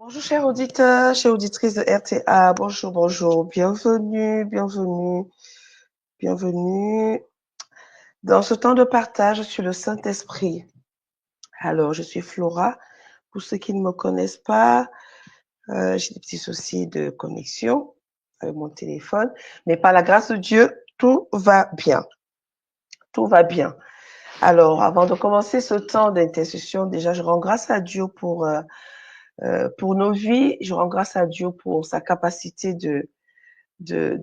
Bonjour chers auditeurs, chères auditrices de RTA, bonjour, bonjour, bienvenue, bienvenue, bienvenue dans ce temps de partage sur le Saint-Esprit. Alors, je suis Flora. Pour ceux qui ne me connaissent pas, j'ai des petits soucis de connexion avec mon téléphone, mais par la grâce de Dieu, tout va bien. Tout va bien. Alors, avant de commencer ce temps d'intercession, déjà, je rends grâce à Dieu pour nos vies. Je rends grâce à Dieu pour sa capacité de, de,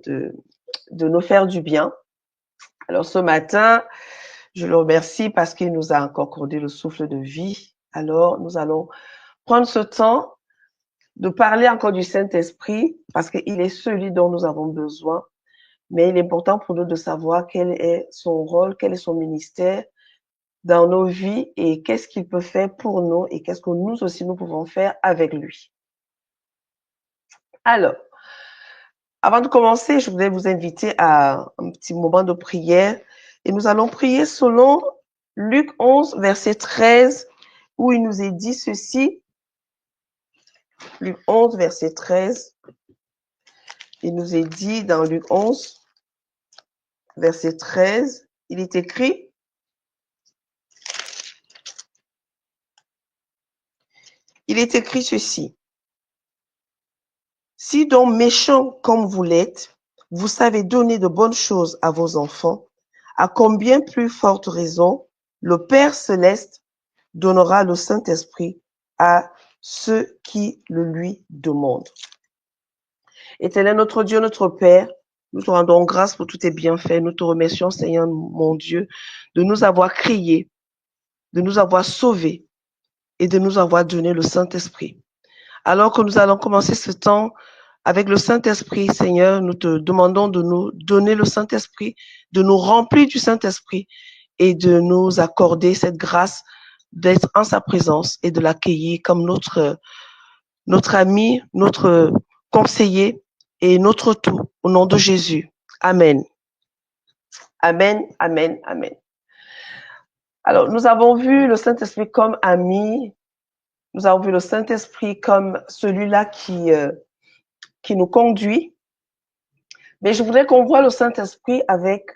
de nous faire du bien. Alors ce matin, je le remercie parce qu'il nous a encore accordé le souffle de vie. Alors nous allons prendre ce temps de parler encore du Saint-Esprit parce qu'il est celui dont nous avons besoin. Mais il est important pour nous de savoir quel est son rôle, quel est son ministère dans nos vies et qu'est-ce qu'il peut faire pour nous et qu'est-ce que nous aussi nous pouvons faire avec lui. Alors, avant de commencer, je voulais vous inviter à un petit moment de prière et nous allons prier selon Luc 11, verset 13, où il nous est dit ceci. Luc 11, verset 13. Il nous est dit dans Luc 11, verset 13, il est écrit, ceci. Si donc méchants comme vous l'êtes, vous savez donner de bonnes choses à vos enfants, à combien plus forte raison le Père céleste donnera le Saint-Esprit à ceux qui le lui demandent. Éternel notre Dieu, notre Père, nous te rendons grâce pour tous tes bienfaits. Nous te remercions, Seigneur mon Dieu, de nous avoir créés, de nous avoir sauvés et de nous avoir donné le Saint-Esprit. Alors que nous allons commencer ce temps avec le Saint-Esprit, Seigneur, nous te demandons de nous donner le Saint-Esprit, de nous remplir du Saint-Esprit et de nous accorder cette grâce d'être en sa présence et de l'accueillir comme notre ami, notre conseiller et notre tout. Au nom de Jésus. Amen. Amen, amen, amen. Alors, nous avons vu le Saint-Esprit comme ami. Nous avons vu le Saint-Esprit comme celui-là qui nous conduit. Mais je voudrais qu'on voit le Saint-Esprit avec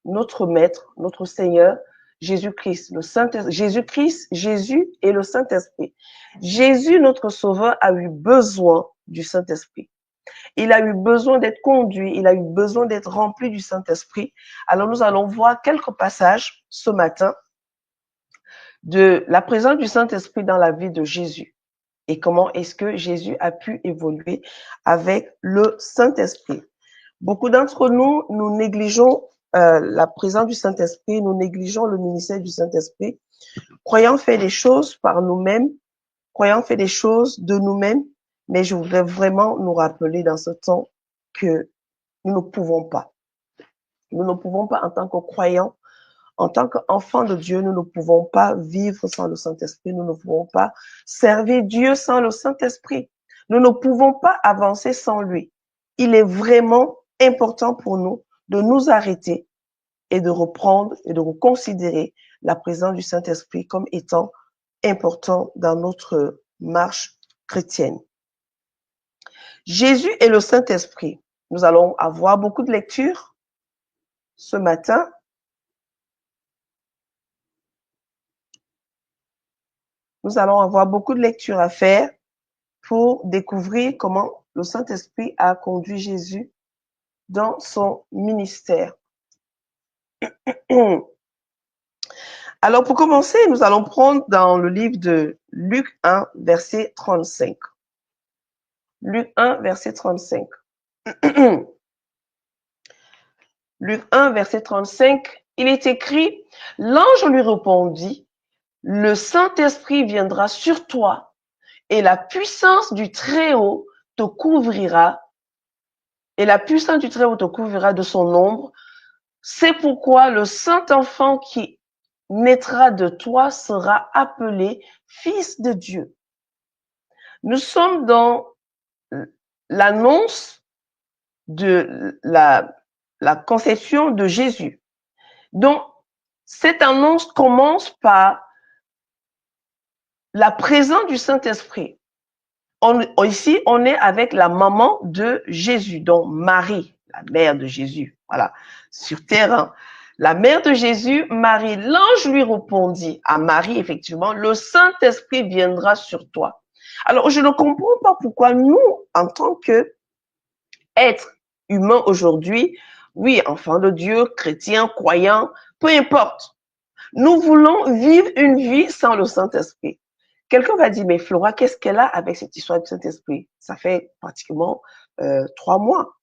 notre Maître, notre Seigneur, Jésus-Christ. Le Saint-Esprit, Jésus-Christ, Jésus et le Saint-Esprit. Jésus, notre Sauveur, a eu besoin du Saint-Esprit. Il a eu besoin d'être conduit, il a eu besoin d'être rempli du Saint-Esprit. Alors nous allons voir quelques passages ce matin de la présence du Saint-Esprit dans la vie de Jésus et comment est-ce que Jésus a pu évoluer avec le Saint-Esprit. Beaucoup d'entre nous, nous négligeons la présence du Saint-Esprit, nous négligeons le ministère du Saint-Esprit, croyant faire des choses par nous-mêmes, croyant faire des choses de nous-mêmes, mais je voudrais vraiment nous rappeler dans ce temps que nous ne pouvons pas. Nous ne pouvons pas en tant que croyants, en tant qu'enfants de Dieu, nous ne pouvons pas vivre sans le Saint-Esprit, nous ne pouvons pas servir Dieu sans le Saint-Esprit. Nous ne pouvons pas avancer sans lui. Il est vraiment important pour nous de nous arrêter et de reprendre et de reconsidérer la présence du Saint-Esprit comme étant important dans notre marche chrétienne. Jésus et le Saint-Esprit. Nous allons avoir beaucoup de lectures ce matin. Nous allons avoir beaucoup de lectures à faire pour découvrir comment le Saint-Esprit a conduit Jésus dans son ministère. Alors, pour commencer, nous allons prendre dans le livre de Luc 1, verset 35. Luc 1, verset 35. Luc 1, verset 35, il est écrit, « L'ange lui répondit, « Le Saint-Esprit viendra sur toi et la puissance du Très-Haut te couvrira, et la puissance du Très-Haut te couvrira de son ombre. C'est pourquoi le Saint-Enfant qui naîtra de toi sera appelé Fils de Dieu. » Nous sommes dans l'annonce de la conception de Jésus. Donc, cette annonce commence par la présence du Saint-Esprit. Ici, on est avec la maman de Jésus, donc Marie, la mère de Jésus. Voilà, sur terre, hein. La mère de Jésus, Marie, l'ange lui répondit à Marie, effectivement, le Saint-Esprit viendra sur toi. Alors, je ne comprends pas pourquoi nous, en tant que être humain aujourd'hui, oui, enfant de Dieu, chrétien, croyant, peu importe, nous voulons vivre une vie sans le Saint-Esprit. Quelqu'un va dire, mais Flora, qu'est-ce qu'elle a avec cette histoire du Saint-Esprit? Ça fait pratiquement 3 mois.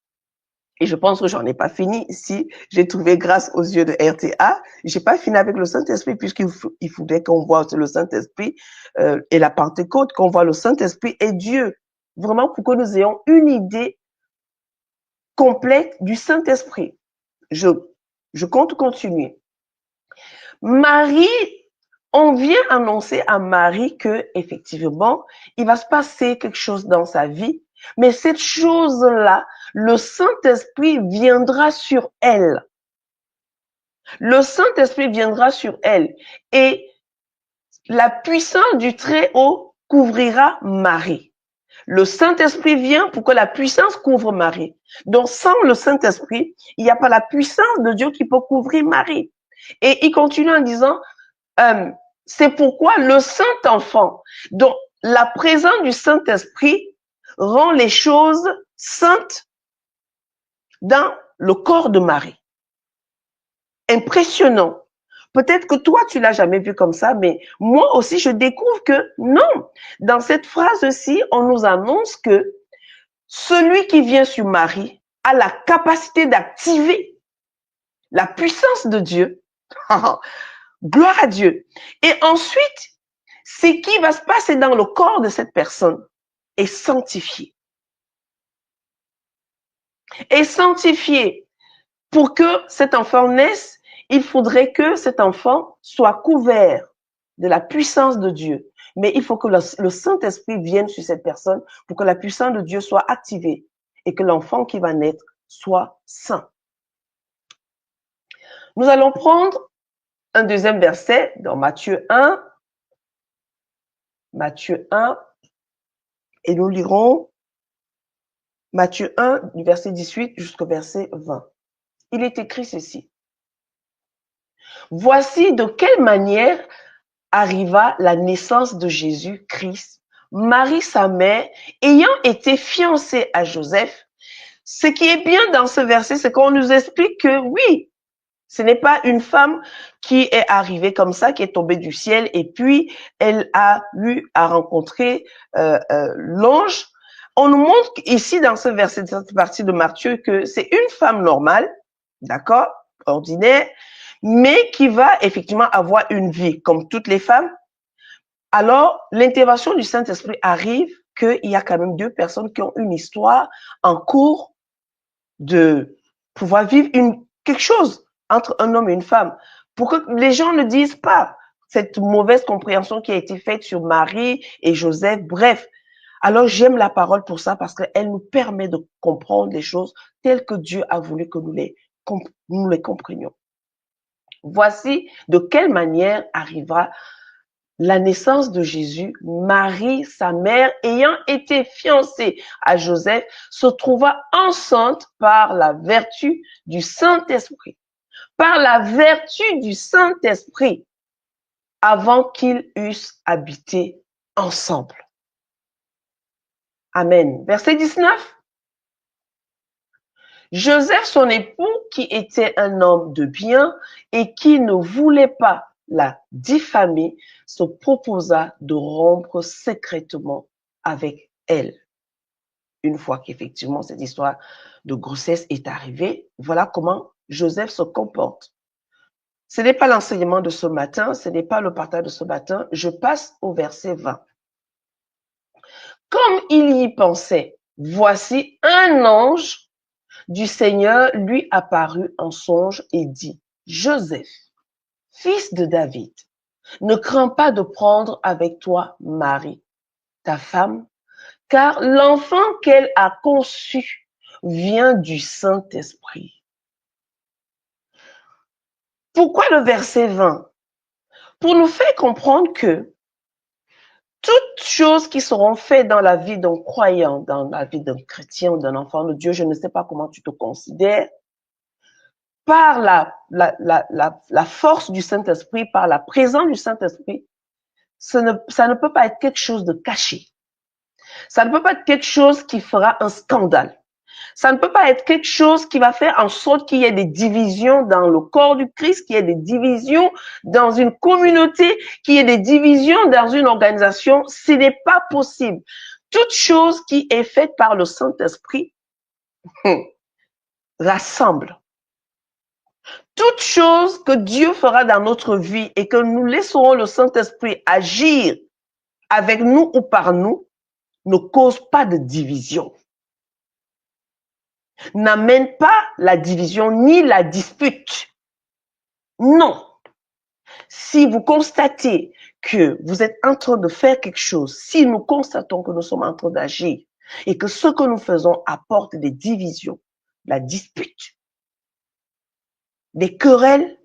Et je pense que j'en ai pas fini ici. J'ai trouvé grâce aux yeux de RTA. J'ai pas fini avec le Saint-Esprit puisqu'il faudrait qu'on voit le Saint-Esprit et la Pentecôte, qu'on voit le Saint-Esprit et Dieu. Vraiment pour que nous ayons une idée complète du Saint-Esprit. Je compte continuer. Marie, on vient annoncer à Marie que, effectivement, il va se passer quelque chose dans sa vie, mais cette chose-là, le Saint-Esprit viendra sur elle. Le Saint-Esprit viendra sur elle et la puissance du Très-Haut couvrira Marie. Le Saint-Esprit vient pour que la puissance couvre Marie. Donc, sans le Saint-Esprit, il n'y a pas la puissance de Dieu qui peut couvrir Marie. Et il continue en disant, c'est pourquoi le Saint-Enfant, donc la présence du Saint-Esprit rend les choses saintes dans le corps de Marie. Impressionnant. Peut-être que toi, tu l'as jamais vu comme ça, mais moi aussi, je découvre que non. Dans cette phrase-ci, on nous annonce que celui qui vient sur Marie a la capacité d'activer la puissance de Dieu. Gloire à Dieu. Et ensuite, ce qui va se passer dans le corps de cette personne est sanctifié. Et sanctifié. Pour que cet enfant naisse, il faudrait que cet enfant soit couvert de la puissance de Dieu. Mais il faut que le Saint-Esprit vienne sur cette personne pour que la puissance de Dieu soit activée et que l'enfant qui va naître soit saint. Nous allons prendre un deuxième verset dans Matthieu 1. Matthieu 1. Et nous lirons Matthieu 1, du verset 18 jusqu'au verset 20. Il est écrit ceci. Voici de quelle manière arriva la naissance de Jésus-Christ. Marie, sa mère, ayant été fiancée à Joseph. Ce qui est bien dans ce verset, c'est qu'on nous explique que oui, ce n'est pas une femme qui est arrivée comme ça, qui est tombée du ciel et puis elle a eu à rencontrer l'ange. On nous montre ici dans ce verset, dans cette partie de Matthieu, que c'est une femme normale, d'accord, ordinaire, mais qui va effectivement avoir une vie comme toutes les femmes. Alors, l'intervention du Saint-Esprit arrive qu'il y a quand même 2 personnes qui ont une histoire en cours de pouvoir vivre quelque chose entre un homme et une femme. Pour que les gens ne disent pas cette mauvaise compréhension qui a été faite sur Marie et Joseph. Bref, alors j'aime la parole pour ça parce qu'elle nous permet de comprendre les choses telles que Dieu a voulu que nous les comprenions. Voici de quelle manière arrivera la naissance de Jésus. Marie, sa mère, ayant été fiancée à Joseph, se trouva enceinte par la vertu du Saint-Esprit. Par la vertu du Saint-Esprit, avant qu'ils eussent habité ensemble. Amen. Verset 19. Joseph, son époux, qui était un homme de bien et qui ne voulait pas la diffamer, se proposa de rompre secrètement avec elle. Une fois qu'effectivement cette histoire de grossesse est arrivée, voilà comment Joseph se comporte. Ce n'est pas l'enseignement de ce matin, ce n'est pas le partage de ce matin. Je passe au verset 20. Comme il y pensait, voici un ange du Seigneur lui apparut en songe et dit, Joseph, fils de David, ne crains pas de prendre avec toi Marie, ta femme, car l'enfant qu'elle a conçu vient du Saint-Esprit. Pourquoi le verset 20? Pour nous faire comprendre que Toutes choses qui seront faites dans la vie d'un croyant, dans la vie d'un chrétien ou d'un enfant de Dieu, je ne sais pas comment tu te considères, par la force du Saint-Esprit, par la présence du Saint-Esprit, ça ne peut pas être quelque chose de caché. Ça ne peut pas être quelque chose qui fera un scandale. Ça ne peut pas être quelque chose qui va faire en sorte qu'il y ait des divisions dans le corps du Christ, qu'il y ait des divisions dans une communauté, qu'il y ait des divisions dans une organisation. Ce n'est pas possible. Toute chose qui est faite par le Saint-Esprit rassemble. Toute chose que Dieu fera dans notre vie et que nous laisserons le Saint-Esprit agir avec nous ou par nous ne cause pas de division. N'amène pas la division ni la dispute. Non. Si vous constatez que vous êtes en train de faire quelque chose, si nous constatons que nous sommes en train d'agir et que ce que nous faisons apporte des divisions, la dispute, des querelles,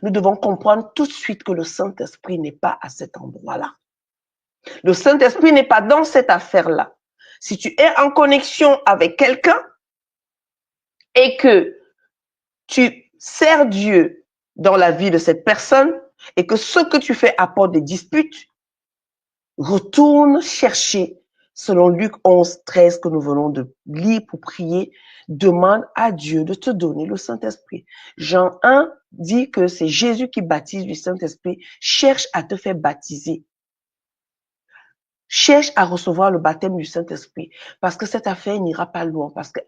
nous devons comprendre tout de suite que le Saint-Esprit n'est pas à cet endroit-là. Le Saint-Esprit n'est pas dans cette affaire-là. Si tu es en connexion avec quelqu'un et que tu sers Dieu dans la vie de cette personne et que ce que tu fais apporte des disputes, retourne chercher, selon Luc 11, 13 que nous venons de lire pour prier, demande à Dieu de te donner le Saint-Esprit. Jean 1 dit que c'est Jésus qui baptise du Saint-Esprit. Cherche à te faire baptiser. Cherche à recevoir le baptême du Saint-Esprit parce que cette affaire n'ira pas loin, parce que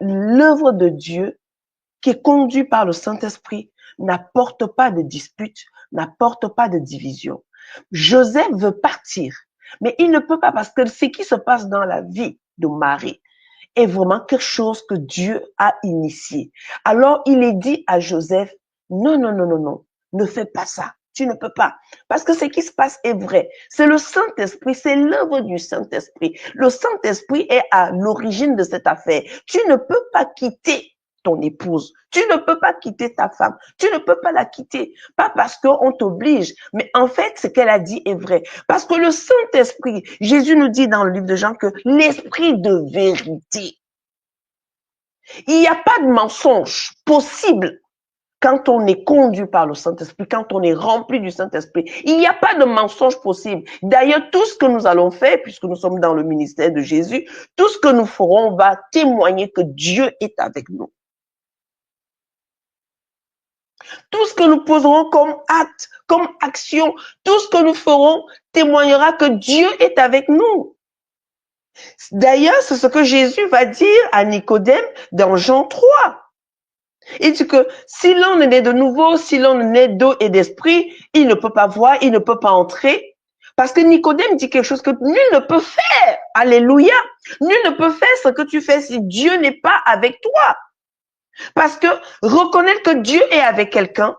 l'œuvre de Dieu qui est conduite par le Saint-Esprit n'apporte pas de dispute, n'apporte pas de division. Joseph veut partir, mais il ne peut pas parce que ce qui se passe dans la vie de Marie est vraiment quelque chose que Dieu a initié. Alors il est dit à Joseph, non, non, non, non, non, ne fais pas ça. Tu ne peux pas. Parce que ce qui se passe est vrai. C'est le Saint-Esprit, c'est l'œuvre du Saint-Esprit. Le Saint-Esprit est à l'origine de cette affaire. Tu ne peux pas quitter ton épouse. Tu ne peux pas quitter ta femme. Tu ne peux pas la quitter. Pas parce qu'on t'oblige. Mais en fait, ce qu'elle a dit est vrai. Parce que le Saint-Esprit, Jésus nous dit dans le livre de Jean que l'esprit de vérité. Il n'y a pas de mensonge possible quand on est conduit par le Saint-Esprit, quand on est rempli du Saint-Esprit. Il n'y a pas de mensonge possible. D'ailleurs, tout ce que nous allons faire, puisque nous sommes dans le ministère de Jésus, tout ce que nous ferons va témoigner que Dieu est avec nous. Tout ce que nous poserons comme acte, comme action, tout ce que nous ferons témoignera que Dieu est avec nous. D'ailleurs, c'est ce que Jésus va dire à Nicodème dans Jean 3. Il dit que si l'on est né de nouveau, si l'on est né d'eau et d'esprit, il ne peut pas voir, il ne peut pas entrer. Parce que Nicodème dit quelque chose que nul ne peut faire. Alléluia. Nul ne peut faire ce que tu fais si Dieu n'est pas avec toi. Parce que reconnaître que Dieu est avec quelqu'un,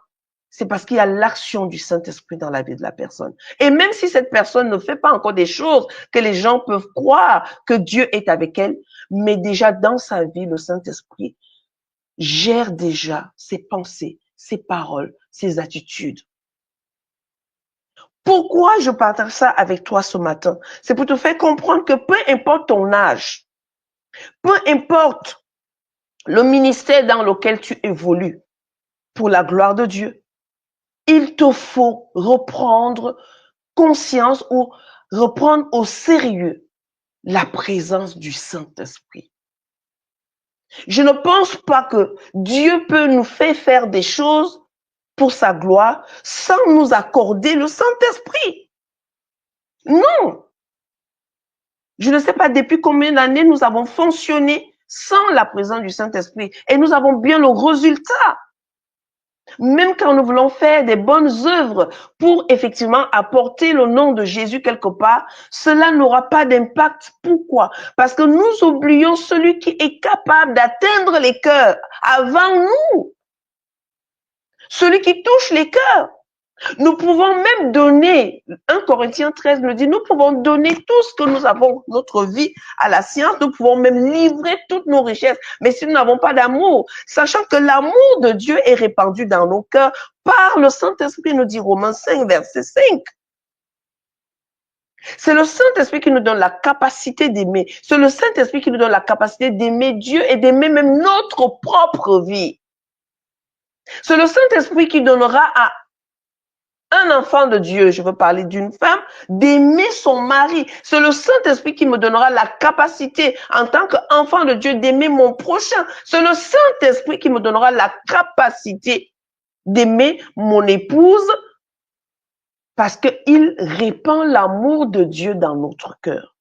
c'est parce qu'il y a l'action du Saint-Esprit dans la vie de la personne. Et même si cette personne ne fait pas encore des choses que les gens peuvent croire que Dieu est avec elle, mais déjà dans sa vie, le Saint-Esprit gère déjà ses pensées, ses paroles, ses attitudes. Pourquoi je partage ça avec toi ce matin? C'est pour te faire comprendre que peu importe ton âge, peu importe le ministère dans lequel tu évolues, pour la gloire de Dieu, il te faut reprendre conscience ou reprendre au sérieux la présence du Saint-Esprit. Je ne pense pas que Dieu peut nous faire des choses pour sa gloire sans nous accorder le Saint-Esprit. Non. Je ne sais pas depuis combien d'années nous avons fonctionné sans la présence du Saint-Esprit et nous avons bien le résultat. Même quand nous voulons faire des bonnes œuvres pour effectivement apporter le nom de Jésus quelque part, cela n'aura pas d'impact. Pourquoi? Parce que nous oublions celui qui est capable d'atteindre les cœurs avant nous. Celui qui touche les cœurs. Nous pouvons même donner, 1 Corinthiens 13 nous dit, nous pouvons donner tout ce que nous avons, notre vie, à la science, nous pouvons même livrer toutes nos richesses. Mais si nous n'avons pas d'amour, sachant que l'amour de Dieu est répandu dans nos cœurs par le Saint-Esprit, nous dit Romains 5, verset 5. C'est le Saint-Esprit qui nous donne la capacité d'aimer. C'est le Saint-Esprit qui nous donne la capacité d'aimer Dieu et d'aimer même notre propre vie. C'est le Saint-Esprit qui donnera à un enfant de Dieu, je veux parler d'une femme, d'aimer son mari. C'est le Saint-Esprit qui me donnera la capacité, en tant qu'enfant de Dieu, d'aimer mon prochain. C'est le Saint-Esprit qui me donnera la capacité d'aimer mon épouse parce qu'il répand l'amour de Dieu dans notre cœur.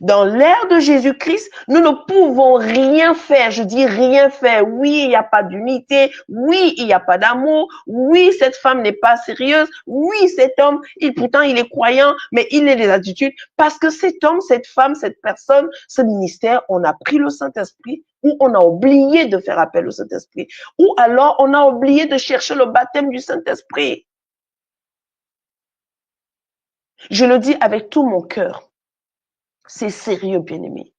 Dans l'ère de Jésus-Christ, nous ne pouvons rien faire. Je dis rien faire. Oui, il n'y a pas d'unité. Oui, il n'y a pas d'amour. Oui, cette femme n'est pas sérieuse. Oui, cet homme, pourtant il est croyant, mais il a des attitudes. Parce que cet homme, cette femme, cette personne, ce ministère, on a pris le Saint-Esprit ou on a oublié de faire appel au Saint-Esprit. Ou alors on a oublié de chercher le baptême du Saint-Esprit. Je le dis avec tout mon cœur. C'est sérieux, bien-aimé.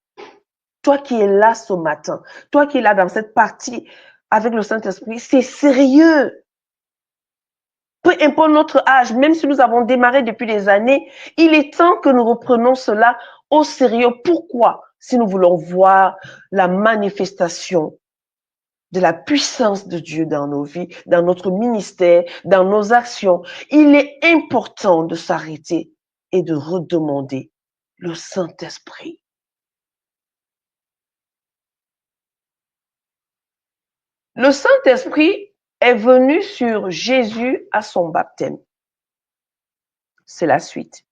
Toi qui es là ce matin, toi qui es là dans cette partie avec le Saint-Esprit, c'est sérieux. Peu importe notre âge, même si nous avons démarré depuis des années, il est temps que nous reprenions cela au sérieux. Pourquoi? Si nous voulons voir la manifestation de la puissance de Dieu dans nos vies, dans notre ministère, dans nos actions, il est important de s'arrêter et de redemander le Saint-Esprit. Le Saint-Esprit est venu sur Jésus à son baptême. C'est la suite.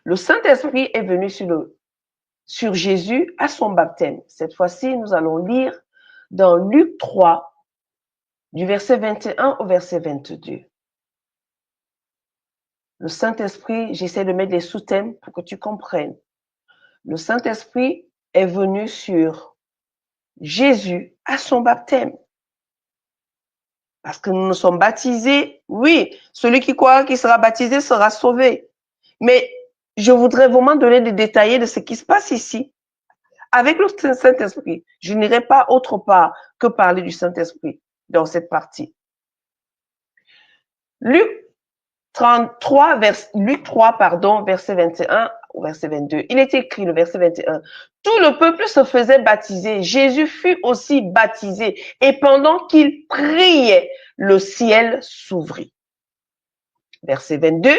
Le Saint-Esprit est venu sur Jésus à son baptême. Cette fois-ci, nous allons lire dans Luc 3, du verset 21 au verset 22. Le Saint-Esprit, j'essaie de mettre des sous-thèmes pour que tu comprennes. Le Saint-Esprit est venu sur Jésus à son baptême. Parce que nous nous sommes baptisés, oui, celui qui croira qui sera baptisé sera sauvé. Mais je voudrais vraiment donner des détails de ce qui se passe ici. Avec le Saint-Esprit, je n'irai pas autre part que parler du Saint-Esprit dans cette partie. Luc 3, verset 21 au verset 22. Il est écrit, le verset 21, « Tout le peuple se faisait baptiser. Jésus fut aussi baptisé. Et pendant qu'il priait, le ciel s'ouvrit. » Verset 22.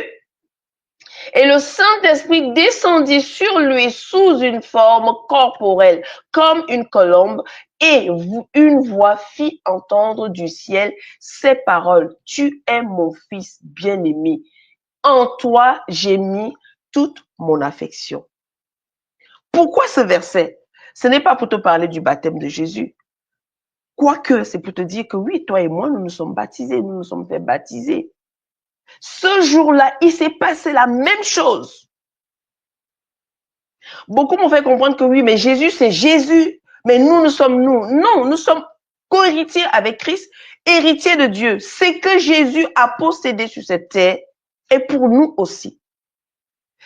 Et le Saint-Esprit descendit sur lui sous une forme corporelle, comme une colombe, et une voix fit entendre du ciel ces paroles. « Tu es mon fils bien-aimé. En toi, j'ai mis toute mon affection. » Pourquoi ce verset? Ce n'est pas pour te parler du baptême de Jésus. Quoique, c'est pour te dire que oui, toi et moi, nous nous sommes baptisés, nous nous sommes fait baptiser. Ce jour-là, il s'est passé la même chose. Beaucoup m'ont fait comprendre que oui, mais Jésus, c'est Jésus. Mais nous sommes nous. Non, nous sommes co-héritiers avec Christ, héritiers de Dieu. Ce que Jésus a possédé sur cette terre est pour nous aussi.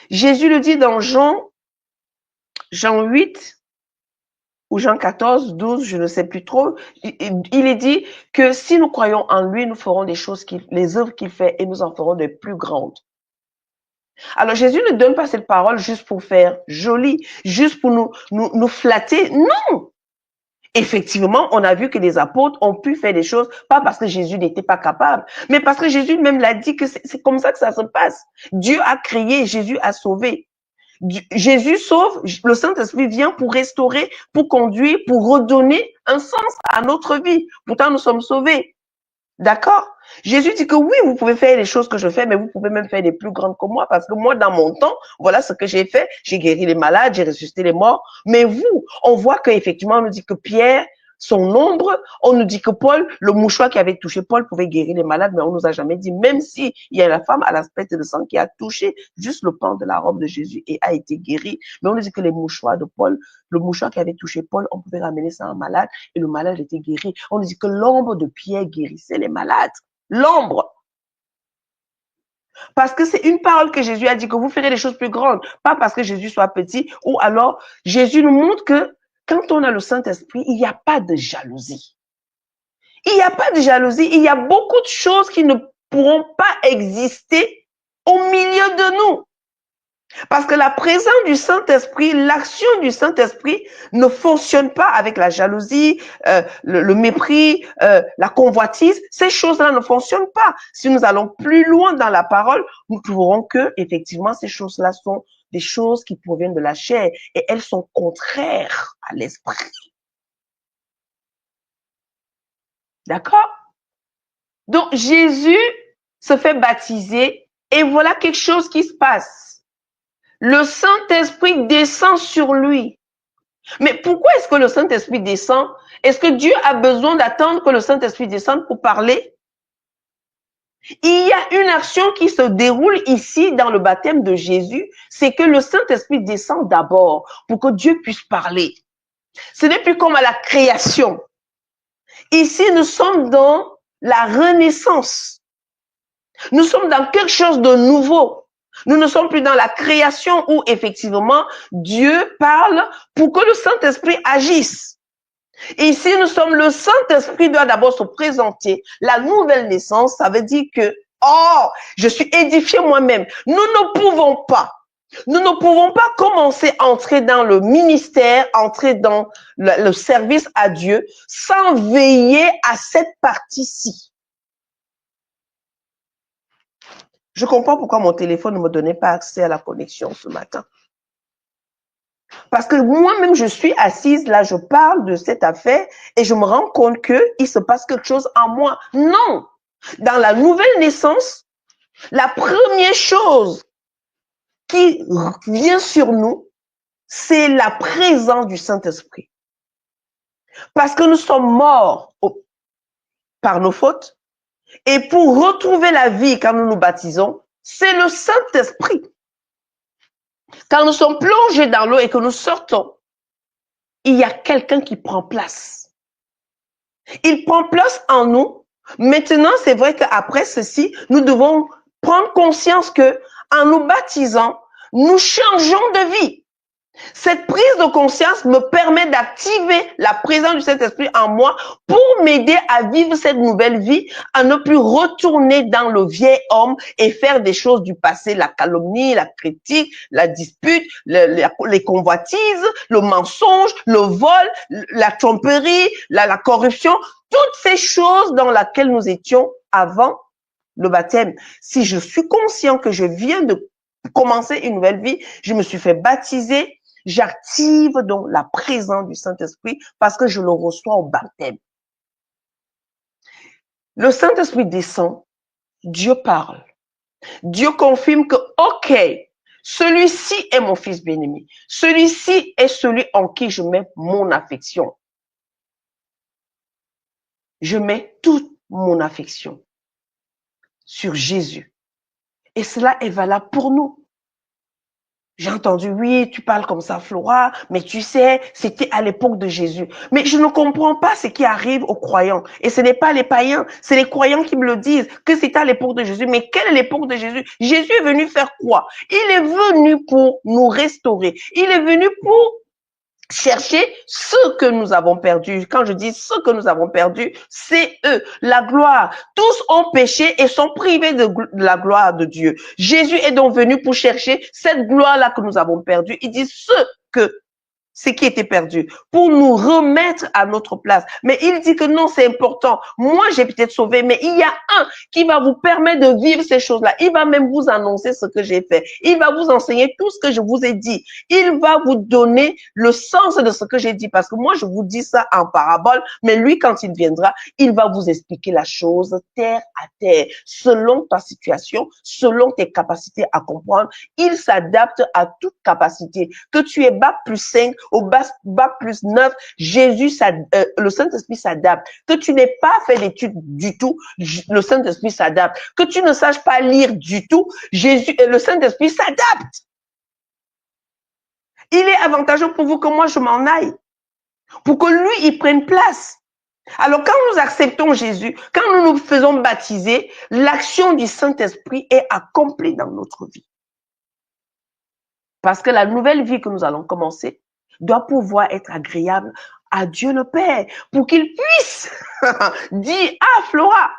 Jésus le dit dans Jean 8 ou Jean 14, 12, je ne sais plus trop. Il est dit que si nous croyons en lui, nous ferons des choses, les œuvres qu'il fait et nous en ferons de plus grandes. Alors Jésus ne donne pas cette parole juste pour faire joli, juste pour nous flatter. Non! Effectivement, on a vu que les apôtres ont pu faire des choses, pas parce que Jésus n'était pas capable, mais parce que Jésus même l'a dit que c'est comme ça que ça se passe. Dieu a créé, Jésus a sauvé. Jésus sauve, le Saint-Esprit vient pour restaurer, pour conduire, pour redonner un sens à notre vie. Pourtant, nous sommes sauvés. D'accord? Jésus dit que oui, vous pouvez faire les choses que je fais, mais vous pouvez même faire des plus grandes que moi, parce que moi, dans mon temps, voilà ce que j'ai fait. J'ai guéri les malades, j'ai ressuscité les morts. Mais vous, on voit qu'effectivement, on nous dit que Pierre, son ombre, on nous dit que Paul, le mouchoir qui avait touché Paul pouvait guérir les malades, mais on nous a jamais dit, même si il y a la femme à l'aspect de sang qui a touché juste le pan de la robe de Jésus et a été guérie. Mais on nous dit que les mouchoirs de Paul, le mouchoir qui avait touché Paul, on pouvait ramener ça à un malade et le malade était guéri. On nous dit que l'ombre de Pierre guérissait les malades. L'ombre. Parce que c'est une parole que Jésus a dit que vous ferez des choses plus grandes. Pas parce que Jésus soit petit ou alors Jésus nous montre que quand on a le Saint-Esprit, il n'y a pas de jalousie. Il n'y a pas de jalousie. Il y a beaucoup de choses qui ne pourront pas exister au milieu de nous. Parce que la présence du Saint-Esprit, l'action du Saint-Esprit ne fonctionne pas avec la jalousie, le mépris, la convoitise. Ces choses-là ne fonctionnent pas. Si nous allons plus loin dans la parole, nous trouverons que, effectivement, ces choses-là sont des choses qui proviennent de la chair et elles sont contraires à l'esprit. D'accord? Donc, Jésus se fait baptiser et voilà quelque chose qui se passe. Le Saint-Esprit descend sur lui. Mais pourquoi est-ce que le Saint-Esprit descend? Est-ce que Dieu a besoin d'attendre que le Saint-Esprit descende pour parler? Il y a une action qui se déroule ici dans le baptême de Jésus, c'est que le Saint-Esprit descend d'abord pour que Dieu puisse parler. Ce n'est plus comme à la création. Ici, nous sommes dans la renaissance. Nous sommes dans quelque chose de nouveau. Nous ne sommes plus dans la création où effectivement Dieu parle pour que le Saint-Esprit agisse. Ici, nous sommes, le Saint-Esprit doit d'abord se présenter. La nouvelle naissance, ça veut dire que, oh, je suis édifié moi-même. Nous ne pouvons pas commencer à entrer dans le ministère, entrer dans le service à Dieu sans veiller à cette partie-ci. Je comprends pourquoi mon téléphone ne me donnait pas accès à la connexion ce matin. Parce que moi-même, je suis assise, là, je parle de cette affaire et je me rends compte qu'il se passe quelque chose en moi. Non! Dans la nouvelle naissance, la première chose qui vient sur nous, c'est la présence du Saint-Esprit. Parce que nous sommes morts par nos fautes. Et pour retrouver la vie quand nous nous baptisons, c'est le Saint-Esprit. Quand nous sommes plongés dans l'eau et que nous sortons, il y a quelqu'un qui prend place. Il prend place en nous. Maintenant, c'est vrai qu'après ceci, nous devons prendre conscience que, en nous baptisant, nous changeons de vie. Cette prise de conscience me permet d'activer la présence du Saint-Esprit en moi pour m'aider à vivre cette nouvelle vie, à ne plus retourner dans le vieil homme et faire des choses du passé, la calomnie, la critique, la dispute, les convoitises, le mensonge, le vol, la tromperie, la corruption, toutes ces choses dans lesquelles nous étions avant le baptême. Si je suis conscient que je viens de commencer une nouvelle vie, je me suis fait baptiser, j'active donc la présence du Saint-Esprit parce que je le reçois au baptême. Le Saint-Esprit descend, Dieu parle. Dieu confirme que, ok, celui-ci est mon fils bien-aimé. Celui-ci est celui en qui je mets mon affection. Je mets toute mon affection sur Jésus. Et cela est valable pour nous. J'ai entendu, oui, tu parles comme ça, Flora, mais tu sais, c'était à l'époque de Jésus. Mais je ne comprends pas ce qui arrive aux croyants. Et ce n'est pas les païens, c'est les croyants qui me le disent, que c'était à l'époque de Jésus. Mais quelle est l'époque de Jésus? Jésus est venu faire quoi? Il est venu pour nous restaurer. Il est venu pour chercher ce que nous avons perdu. Quand je dis ce que nous avons perdu, c'est eux, la gloire. Tous ont péché et sont privés de la gloire de Dieu. Jésus est donc venu pour chercher cette gloire-là que nous avons perdue. Il dit ce qui était perdu, pour nous remettre à notre place. Mais il dit que non, c'est important. Moi, j'ai peut-être sauvé, mais il y a un qui va vous permettre de vivre ces choses-là. Il va même vous annoncer ce que j'ai fait. Il va vous enseigner tout ce que je vous ai dit. Il va vous donner le sens de ce que j'ai dit, parce que moi, je vous dis ça en parabole, mais lui, quand il viendra, il va vous expliquer la chose terre à terre, selon ta situation, selon tes capacités à comprendre. Il s'adapte à toute capacité. Que tu es bac plus 5, au bac plus 9, le Saint-Esprit s'adapte. Que tu n'aies pas fait d'études du tout, le Saint-Esprit s'adapte. Que tu ne saches pas lire du tout, le Saint-Esprit s'adapte. Il est avantageux pour vous que moi je m'en aille, pour que lui il prenne place. Alors quand nous acceptons Jésus, quand nous nous faisons baptiser, l'action du Saint-Esprit est accomplie dans notre vie. Parce que la nouvelle vie que nous allons commencer doit pouvoir être agréable à Dieu le Père pour qu'il puisse dire, ah Flora,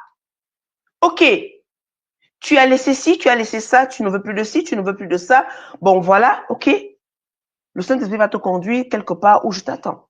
ok, Tu as laissé ci, tu as laissé ça, tu ne veux plus de ci, tu ne veux plus de ça. Bon, voilà, ok. Le Saint-Esprit va te conduire quelque part où je t'attends.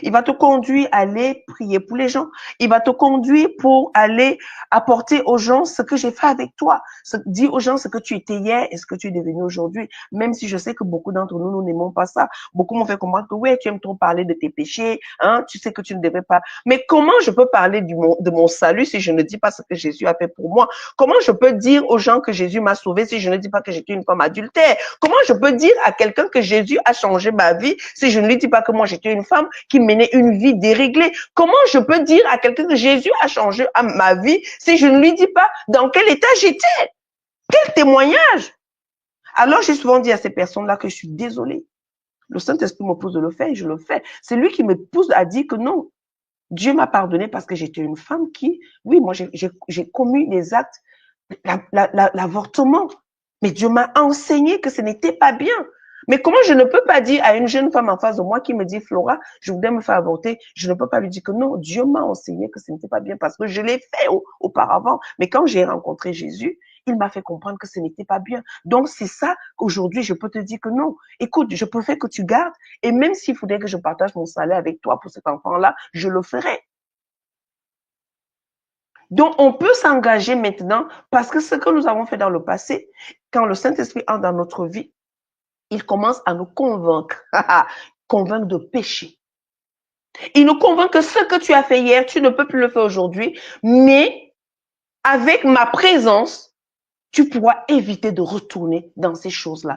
Il va te conduire à aller prier pour les gens. Il va te conduire pour aller apporter aux gens ce que j'ai fait avec toi. Dire aux gens ce que tu étais hier et ce que tu es devenu aujourd'hui. Même si je sais que beaucoup d'entre nous, nous n'aimons pas ça. Beaucoup m'ont fait comprendre que oui, tu aimes trop parler de tes péchés, hein, tu sais que tu ne devais pas. Mais comment je peux parler de mon salut si je ne dis pas ce que Jésus a fait pour moi? Comment je peux dire aux gens que Jésus m'a sauvé si je ne dis pas que j'étais une femme adultère? Comment je peux dire à quelqu'un que Jésus a changé ma vie si je ne lui dis pas que moi j'étais une femme qui menait une vie déréglée? Comment je peux dire à quelqu'un que Jésus a changé ma vie si je ne lui dis pas dans quel état j'étais? Quel témoignage? Alors j'ai souvent dit à ces personnes-là que je suis désolée. Le Saint-Esprit me pousse de le faire et je le fais. C'est lui qui me pousse à dire que non, Dieu m'a pardonné parce que j'étais une femme qui, oui, moi j'ai commis des actes, l'avortement. Mais Dieu m'a enseigné que ce n'était pas bien. Mais comment je ne peux pas dire à une jeune femme en face de moi qui me dit, Flora, je voudrais me faire avorter, je ne peux pas lui dire que non, Dieu m'a enseigné que ce n'était pas bien parce que je l'ai fait auparavant. Mais quand j'ai rencontré Jésus, il m'a fait comprendre que ce n'était pas bien. Donc, c'est ça qu'aujourd'hui, je peux te dire que non. Écoute, je préfère que tu gardes et même s'il faudrait que je partage mon salaire avec toi pour cet enfant-là, je le ferai. Donc, on peut s'engager maintenant parce que ce que nous avons fait dans le passé, quand le Saint-Esprit entre dans notre vie, il commence à nous convaincre, convaincre de péché. Il nous convainc que ce que tu as fait hier, tu ne peux plus le faire aujourd'hui, mais avec ma présence, tu pourras éviter de retourner dans ces choses-là.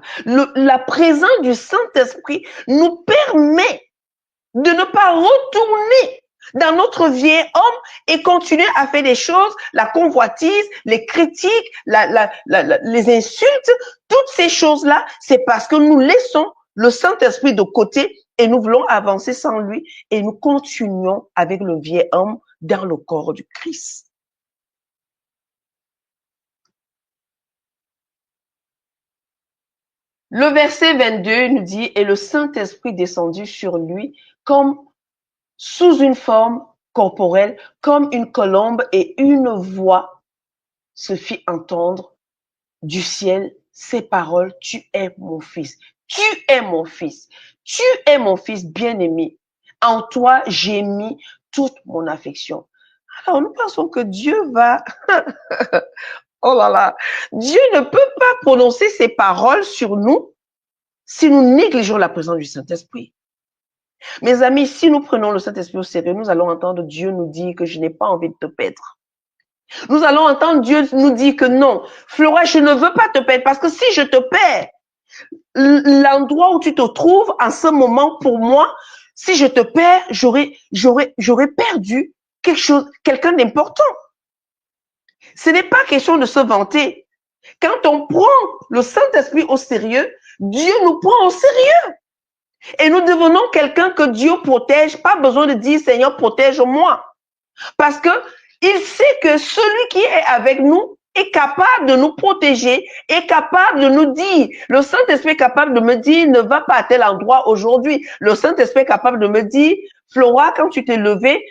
La présence du Saint-Esprit nous permet de ne pas retourner dans notre vieil homme et continuer à faire des choses, la convoitise, les critiques, les insultes, toutes ces choses-là, c'est parce que nous laissons le Saint-Esprit de côté et nous voulons avancer sans lui et nous continuons avec le vieil homme dans le corps du Christ. Le verset 22 nous dit, et le Saint-Esprit descendit sur lui comme sous une forme corporelle, comme une colombe, et une voix se fit entendre du ciel ces paroles, tu es mon fils, tu es mon fils, tu es mon fils bien-aimé. En toi, j'ai mis toute mon affection. Alors, nous pensons que Dieu va, oh là là, Dieu ne peut pas prononcer ces paroles sur nous si nous négligeons la présence du Saint-Esprit. Mes amis, si nous prenons le Saint-Esprit au sérieux, nous allons entendre Dieu nous dire que je n'ai pas envie de te perdre. Nous allons entendre Dieu nous dire que non, Flora, je ne veux pas te perdre parce que si je te perds, l'endroit où tu te trouves en ce moment pour moi, si je te perds, j'aurais perdu quelque chose, quelqu'un d'important. Ce n'est pas question de se vanter. Quand on prend le Saint-Esprit au sérieux, Dieu nous prend au sérieux. Et nous devenons quelqu'un que Dieu protège. Pas besoin de dire, Seigneur, protège-moi. Parce que il sait que celui qui est avec nous est capable de nous protéger, est capable de nous dire. Le Saint-Esprit est capable de me dire, ne va pas à tel endroit aujourd'hui. Le Saint-Esprit est capable de me dire, Flora, quand tu t'es levée,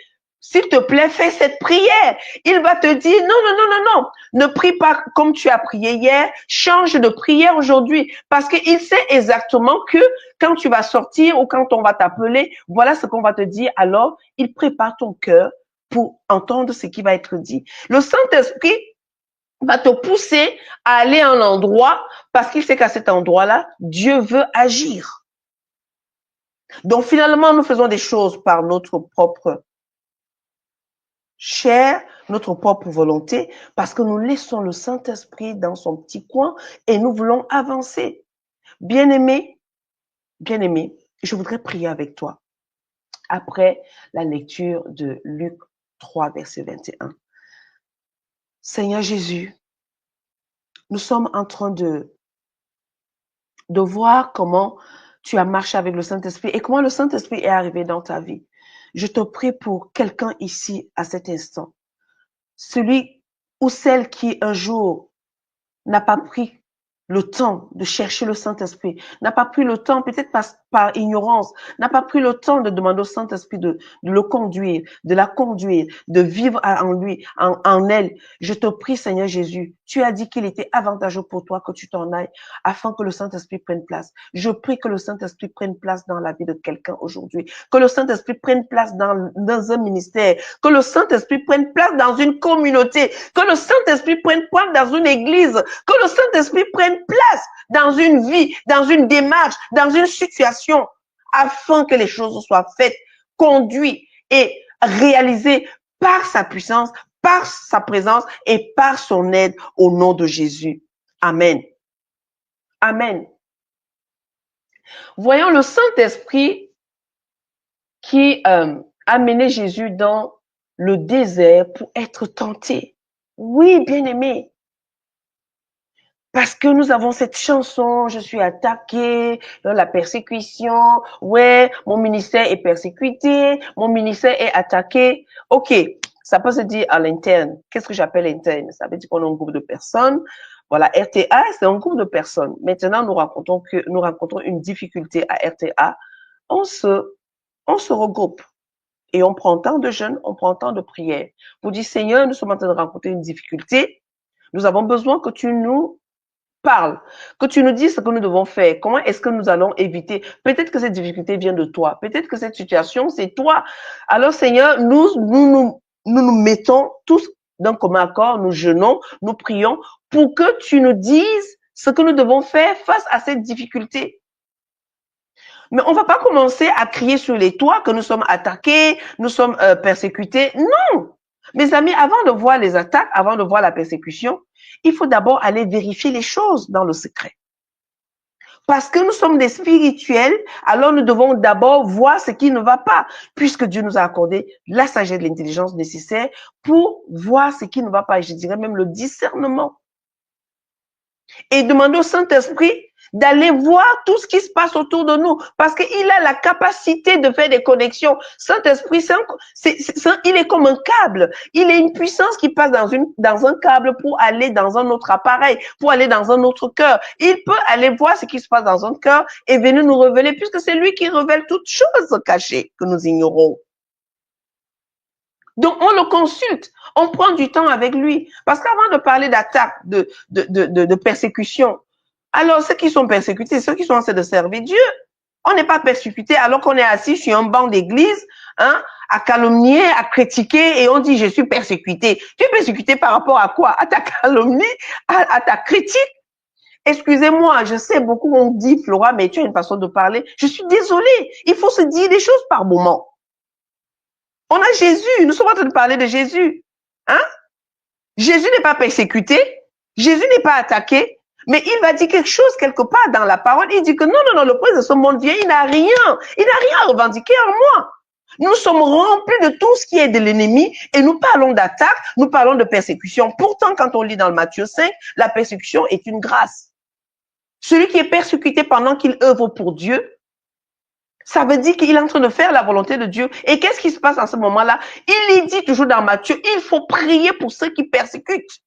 s'il te plaît, fais cette prière. Il va te dire, non, non, non, non, non, ne prie pas comme tu as prié hier, change de prière aujourd'hui. Parce qu'il sait exactement que quand tu vas sortir ou quand on va t'appeler, voilà ce qu'on va te dire. Alors, il prépare ton cœur pour entendre ce qui va être dit. Le Saint-Esprit va te pousser à aller à un endroit parce qu'il sait qu'à cet endroit-là, Dieu veut agir. Donc finalement, nous faisons des choses par notre propre chair, notre propre volonté, parce que nous laissons le Saint-Esprit dans son petit coin et nous voulons avancer. Bien-aimé, bien-aimé, je voudrais prier avec toi après la lecture de Luc 3, verset 21. Seigneur Jésus, nous sommes en train de voir comment tu as marché avec le Saint-Esprit et comment le Saint-Esprit est arrivé dans ta vie. Je te prie pour quelqu'un ici à cet instant. Celui ou celle qui un jour n'a pas pris le temps de chercher le Saint-Esprit, n'a pas pris le temps, peut-être par ignorance, n'a pas pris le temps de demander au Saint-Esprit de le conduire, de la conduire, de vivre en lui, en elle. Je te prie, Seigneur Jésus, tu as dit qu'il était avantageux pour toi que tu t'en ailles afin que le Saint-Esprit prenne place. Je prie que le Saint-Esprit prenne place dans la vie de quelqu'un aujourd'hui, que le Saint-Esprit prenne place dans un ministère, que le Saint-Esprit prenne place dans une communauté, que le Saint-Esprit prenne place dans une église, que le Saint-Esprit prenne place dans une vie, dans une démarche, dans une situation, afin que les choses soient faites, conduites et réalisées par sa puissance, par sa présence et par son aide au nom de Jésus. Amen. Amen. Voyons le Saint-Esprit qui a mené Jésus dans le désert pour être tenté. Oui, bien-aimé. Parce que nous avons cette chanson, je suis attaqué, la persécution, ouais, mon ministère est persécuté, mon ministère est attaqué. Ok, ça peut se dire à l'interne. Qu'est-ce que j'appelle interne? Ça veut dire qu'on est un groupe de personnes. Voilà, RTA, c'est un groupe de personnes. Maintenant, nous rencontrons une difficulté à RTA. On se regroupe et on prend tant de jeûnes, on prend tant de prières. Pour dire, Seigneur, nous sommes en train de rencontrer une difficulté. Nous avons besoin que tu nous parle, que tu nous dises ce que nous devons faire. Comment est-ce que nous allons éviter? Peut-être que cette difficulté vient de toi. Peut-être que cette situation, c'est toi. Alors, Seigneur, nous mettons tous d'un commun accord, nous jeûnons, nous prions pour que tu nous dises ce que nous devons faire face à cette difficulté. Mais on va pas commencer à crier sur les toits que nous sommes attaqués, nous sommes persécutés. Non! Mes amis, avant de voir les attaques, avant de voir la persécution, il faut d'abord aller vérifier les choses dans le secret. Parce que nous sommes des spirituels, alors nous devons d'abord voir ce qui ne va pas, puisque Dieu nous a accordé la sagesse et l'intelligence nécessaire pour voir ce qui ne va pas, et je dirais même le discernement. Et demander au Saint-Esprit d'aller voir tout ce qui se passe autour de nous, parce qu'il a la capacité de faire des connexions. Saint-Esprit, il est comme un câble. Il est une puissance qui passe dans un câble pour aller dans un autre appareil, pour aller dans un autre cœur. Il peut aller voir ce qui se passe dans un cœur et venir nous révéler, puisque c'est lui qui révèle toutes choses cachées que nous ignorons. Donc, on le consulte, on prend du temps avec lui. Parce qu'avant de parler d'attaque, de persécution, alors ceux qui sont persécutés, ceux qui sont en train de servir Dieu, on n'est pas persécuté alors qu'on est assis sur un banc d'église, hein, à calomnier, à critiquer, et on dit je suis persécuté. Tu es persécuté par rapport à quoi? À ta calomnie, à ta critique? Excusez-moi, je sais, beaucoup ont dit, Flora, mais tu as une façon de parler. Je suis désolée, il faut se dire des choses par moment. On a Jésus, nous sommes en train de parler de Jésus. Hein? Jésus n'est pas persécuté, Jésus n'est pas attaqué, mais il va dire quelque chose quelque part dans la parole. Il dit que non, le prince de ce monde vient, il n'a rien à revendiquer en moi. Nous sommes remplis de tout ce qui est de l'ennemi et nous parlons d'attaque, nous parlons de persécution. Pourtant, quand on lit dans le Matthieu 5, la persécution est une grâce. Celui qui est persécuté pendant qu'il œuvre pour Dieu, ça veut dire qu'il est en train de faire la volonté de Dieu. Et qu'est-ce qui se passe en ce moment-là? Il dit toujours dans Matthieu, il faut prier pour ceux qui persécutent.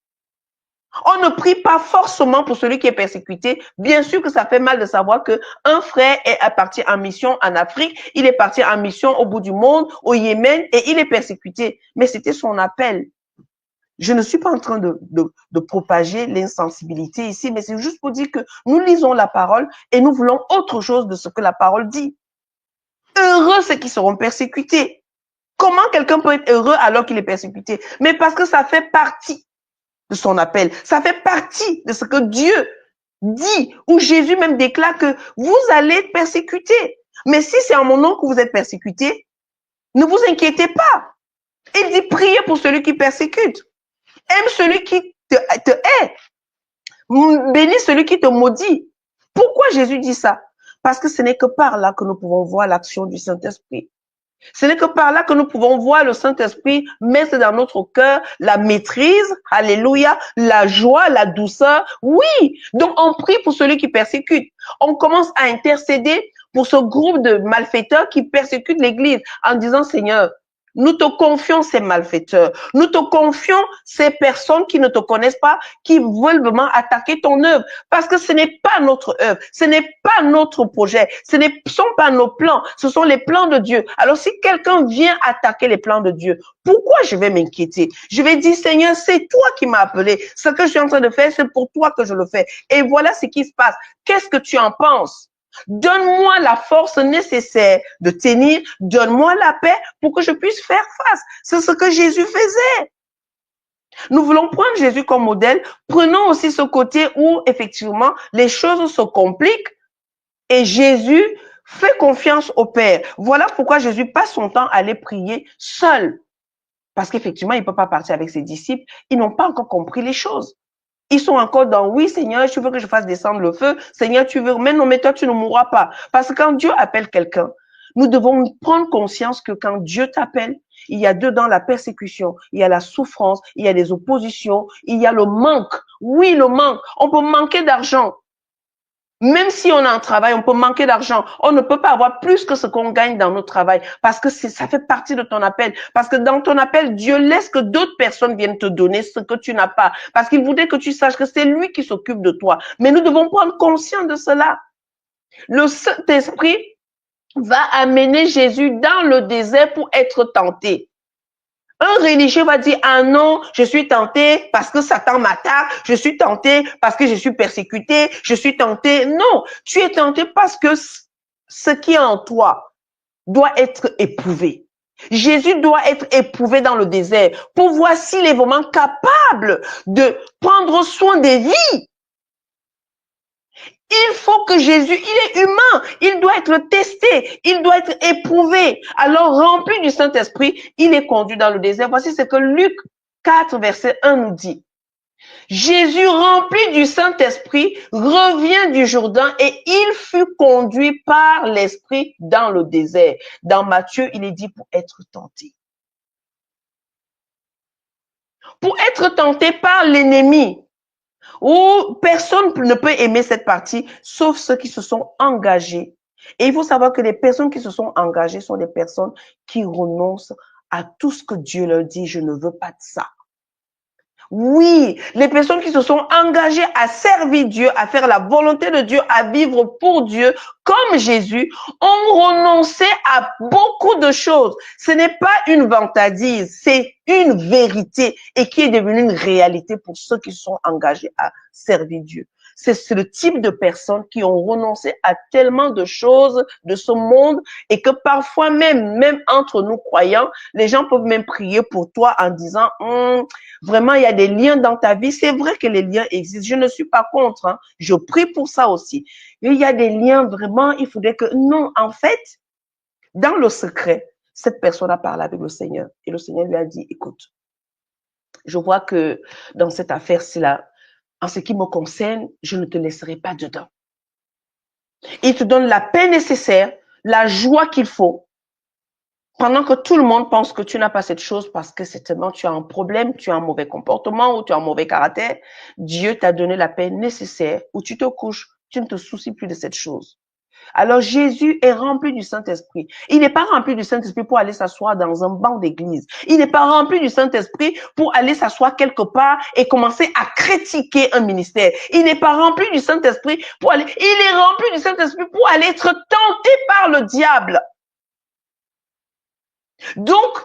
On ne prie pas forcément pour celui qui est persécuté. Bien sûr que ça fait mal de savoir que un frère est parti en mission en Afrique, il est parti en mission au bout du monde, au Yémen, et il est persécuté. Mais c'était son appel. Je ne suis pas en train de propager l'insensibilité ici, mais c'est juste pour dire que nous lisons la parole et nous voulons autre chose de ce que la parole dit. Heureux ceux qui seront persécutés. Comment quelqu'un peut être heureux alors qu'il est persécuté? Mais parce que ça fait partie de son appel. Ça fait partie de ce que Dieu dit, où Jésus même déclare que vous allez être persécutés. Mais si c'est en mon nom que vous êtes persécutés, ne vous inquiétez pas. Il dit priez pour celui qui persécute. Aime celui qui te hait. Bénis celui qui te maudit. Pourquoi Jésus dit ça? Parce que ce n'est que par là que nous pouvons voir l'action du Saint-Esprit. Ce n'est que par là que nous pouvons voir le Saint-Esprit mettre dans notre cœur la maîtrise, alléluia, la joie, la douceur. Oui, donc on prie pour celui qui persécute. On commence à intercéder pour ce groupe de malfaiteurs qui persécutent l'Église en disant, Seigneur, Nous te confions ces malfaiteurs. Nous te confions ces personnes qui ne te connaissent pas, qui veulent vraiment attaquer ton œuvre. Parce que ce n'est pas notre œuvre. Ce n'est pas notre projet. Ce ne sont pas nos plans. Ce sont les plans de Dieu. Alors si quelqu'un vient attaquer les plans de Dieu, pourquoi je vais m'inquiéter? Je vais dire, Seigneur, c'est toi qui m'as appelé. Ce que je suis en train de faire, c'est pour toi que je le fais. Et voilà ce qui se passe. Qu'est-ce que tu en penses? Donne-moi la force nécessaire de tenir. Donne-moi la paix pour que je puisse faire face. C'est ce que Jésus faisait. Nous voulons prendre Jésus comme modèle. Prenons aussi ce côté où, effectivement, les choses se compliquent et Jésus fait confiance au Père. Voilà pourquoi Jésus passe son temps à aller prier seul. Parce qu'effectivement, il ne peut pas partir avec ses disciples. Ils n'ont pas encore compris les choses. Ils sont encore dans, oui, Seigneur, tu veux que je fasse descendre le feu. Seigneur, tu veux, mais non, mais toi, tu ne mourras pas. Parce que quand Dieu appelle quelqu'un, nous devons prendre conscience que quand Dieu t'appelle, il y a dedans la persécution, il y a la souffrance, il y a des oppositions, il y a le manque. Oui, le manque. On peut manquer d'argent. Même si on a un travail, on peut manquer d'argent. On ne peut pas avoir plus que ce qu'on gagne dans notre travail parce que ça fait partie de ton appel. Parce que dans ton appel, Dieu laisse que d'autres personnes viennent te donner ce que tu n'as pas. Parce qu'il voudrait que tu saches que c'est lui qui s'occupe de toi. Mais nous devons prendre conscience de cela. Le Saint-Esprit va amener Jésus dans le désert pour être tenté. Un religieux va dire, ah non, je suis tenté parce que Satan m'attaque, je suis tenté parce que je suis persécuté, je suis tenté. Non, tu es tenté parce que ce qui est en toi doit être éprouvé. Jésus doit être éprouvé dans le désert pour voir s'il est vraiment capable de prendre soin des vies. Il faut que Jésus, il est humain, il doit être testé, il doit être éprouvé. Alors, rempli du Saint-Esprit, il est conduit dans le désert. Voici ce que Luc 4, verset 1 nous dit. Jésus, rempli du Saint-Esprit, revient du Jourdain et il fut conduit par l'Esprit dans le désert. Dans Matthieu, il est dit pour être tenté. Pour être tenté par l'ennemi. Où personne ne peut aimer cette partie, sauf ceux qui se sont engagés. Et il faut savoir que les personnes qui se sont engagées sont des personnes qui renoncent à tout ce que Dieu leur dit, je ne veux pas de ça. Oui, les personnes qui se sont engagées à servir Dieu, à faire la volonté de Dieu, à vivre pour Dieu, comme Jésus, ont renoncé à beaucoup de choses. Ce n'est pas une vantardise, c'est une vérité et qui est devenue une réalité pour ceux qui sont engagés à servir Dieu. C'est le type de personnes qui ont renoncé à tellement de choses de ce monde et que parfois même entre nous croyants, les gens peuvent même prier pour toi en disant vraiment il y a des liens dans ta vie. C'est vrai que les liens existent. Je ne suis pas contre. Hein. Je prie pour ça aussi. Mais il y a des liens vraiment. Il faudrait que non. En fait, dans le secret, cette personne a parlé avec le Seigneur et le Seigneur lui a dit écoute, je vois que dans cette affaire-ci là. En ce qui me concerne, je ne te laisserai pas dedans. Il te donne la paix nécessaire, la joie qu'il faut, pendant que tout le monde pense que tu n'as pas cette chose parce que certainement tu as un problème, tu as un mauvais comportement ou tu as un mauvais caractère. Dieu t'a donné la paix nécessaire où tu te couches, tu ne te soucies plus de cette chose. Alors Jésus est rempli du Saint-Esprit. Il n'est pas rempli du Saint-Esprit pour aller s'asseoir dans un banc d'église. Il n'est pas rempli du Saint-Esprit pour aller s'asseoir quelque part et commencer à critiquer un ministère. Il n'est pas rempli du Saint-Esprit pour aller... Il est rempli du Saint-Esprit pour aller être tenté par le diable. Donc,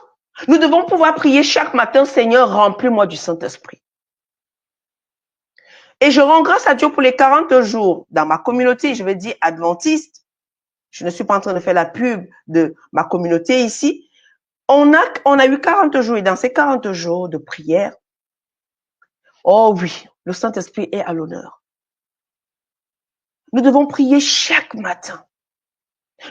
nous devons pouvoir prier chaque matin, Seigneur, remplis-moi du Saint-Esprit. Et je rends grâce à Dieu pour les 40 jours dans ma communauté, je vais dire adventiste. Je ne suis pas en train de faire la pub de ma communauté ici. On a eu 40 jours et dans ces 40 jours de prière, oh oui, le Saint-Esprit est à l'honneur. Nous devons prier chaque matin.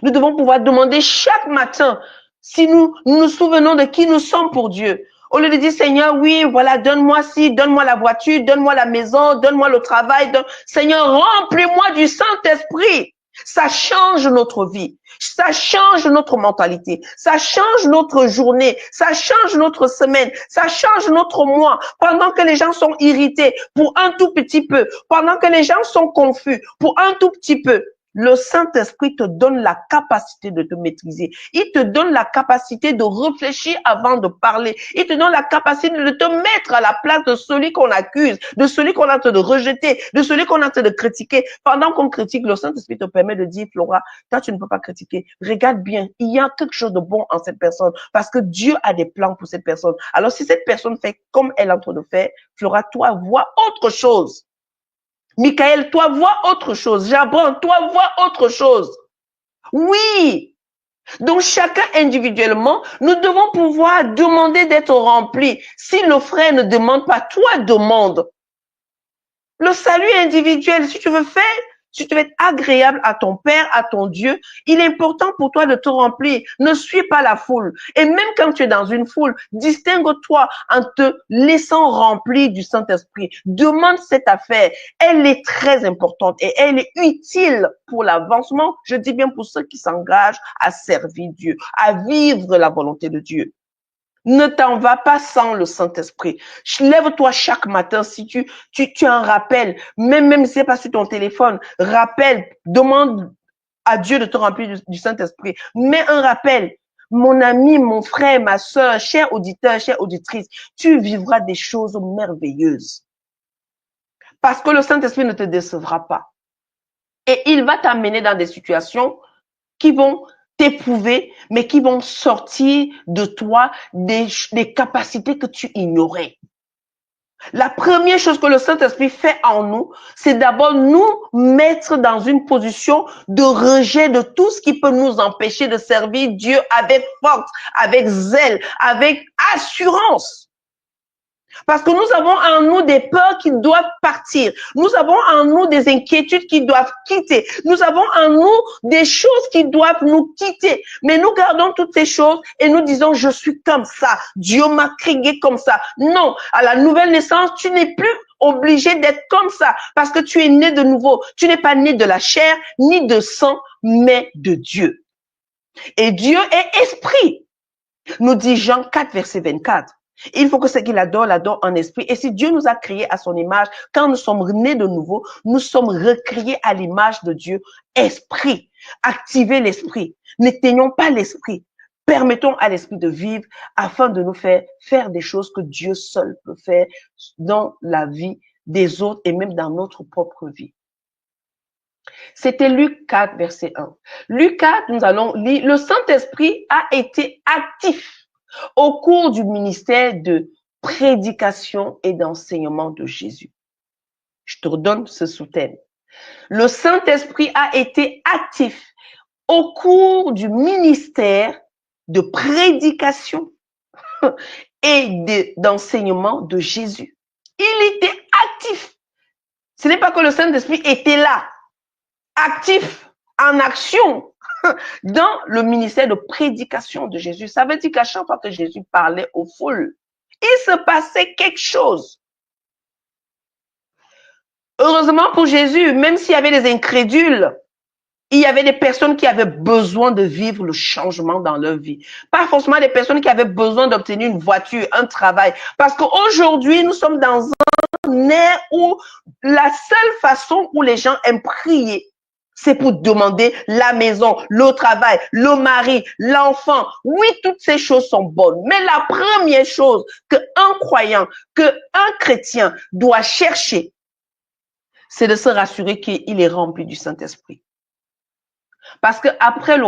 Nous devons pouvoir demander chaque matin si nous nous souvenons de qui nous sommes pour Dieu. Au lieu de dire, Seigneur, oui, voilà, donne-moi ci, donne-moi la voiture, donne-moi la maison, donne-moi le travail. Seigneur, remplis-moi du Saint-Esprit. Ça change notre vie. Ça change notre mentalité. Ça change notre journée. Ça change notre semaine. Ça change notre mois. Pendant que les gens sont irrités pour un tout petit peu, pendant que les gens sont confus pour un tout petit peu, Le Saint-Esprit te donne la capacité de te maîtriser. Il te donne la capacité de réfléchir avant de parler. Il te donne la capacité de te mettre à la place de celui qu'on accuse, de celui qu'on est en train de rejeter, de celui qu'on est en train de critiquer. Pendant qu'on critique, le Saint-Esprit te permet de dire, Flora, toi, tu ne peux pas critiquer. Regarde bien, il y a quelque chose de bon en cette personne parce que Dieu a des plans pour cette personne. Alors, si cette personne fait comme elle est en train de faire, Flora, toi, vois autre chose. Michael, toi, vois autre chose. Jabron, toi, vois autre chose. Oui. Donc, chacun individuellement, nous devons pouvoir demander d'être remplis. Si le frère ne demande pas, toi, demande. Le salut individuel, si tu veux faire, si tu veux être agréable à ton Père, à ton Dieu, il est important pour toi de te remplir. Ne suis pas la foule. Et même quand tu es dans une foule, distingue-toi en te laissant remplir du Saint-Esprit. Demande cette affaire. Elle est très importante et elle est utile pour l'avancement. Je dis bien pour ceux qui s'engagent à servir Dieu, à vivre la volonté de Dieu. Ne t'en vas pas sans le Saint-Esprit. Lève-toi chaque matin si tu as un rappel, même si c'est pas sur ton téléphone, rappelle, demande à Dieu de te remplir du Saint-Esprit. Mets un rappel. Mon ami, mon frère, ma soeur, cher auditeur, chère auditrice, tu vivras des choses merveilleuses. Parce que le Saint-Esprit ne te décevra pas. Et il va t'amener dans des situations qui vont t'éprouver, mais qui vont sortir de toi des capacités que tu ignorais. La première chose que le Saint-Esprit fait en nous, c'est d'abord nous mettre dans une position de rejet de tout ce qui peut nous empêcher de servir Dieu avec force, avec zèle, avec assurance. Parce que nous avons en nous des peurs qui doivent partir. Nous avons en nous des inquiétudes qui doivent quitter. Nous avons en nous des choses qui doivent nous quitter. Mais nous gardons toutes ces choses et nous disons, je suis comme ça. Dieu m'a créé comme ça. Non, à la nouvelle naissance, tu n'es plus obligé d'être comme ça parce que tu es né de nouveau. Tu n'es pas né de la chair ni de sang, mais de Dieu. Et Dieu est esprit, nous dit Jean 4, verset 24. Il faut que ce qu'il adore en esprit. Et si Dieu nous a créés à son image, quand nous sommes nés de nouveau, nous sommes recréés à l'image de Dieu. Esprit. Activez l'esprit. N'éteignons pas l'esprit. Permettons à l'esprit de vivre afin de nous faire des choses que Dieu seul peut faire dans la vie des autres et même dans notre propre vie. C'était Luc 4, verset 1. Luc 4, nous allons lire, le Saint-Esprit a été actif au cours du ministère de prédication et d'enseignement de Jésus. Je te redonne ce sous-thème. Le Saint-Esprit a été actif au cours du ministère de prédication et d'enseignement de Jésus. Il était actif. Ce n'est pas que le Saint-Esprit était là, actif, en action, dans le ministère de prédication de Jésus. Ça veut dire qu'à chaque fois que Jésus parlait aux foules, il se passait quelque chose. Heureusement pour Jésus, même s'il y avait des incrédules, il y avait des personnes qui avaient besoin de vivre le changement dans leur vie. Pas forcément des personnes qui avaient besoin d'obtenir une voiture, un travail. Parce qu'aujourd'hui, nous sommes dans un ère où la seule façon où les gens aiment prier, c'est pour demander la maison, le travail, le mari, l'enfant. Oui, toutes ces choses sont bonnes. Mais la première chose qu'un croyant, qu'un chrétien doit chercher, c'est de se rassurer qu'il est rempli du Saint-Esprit. Parce qu'après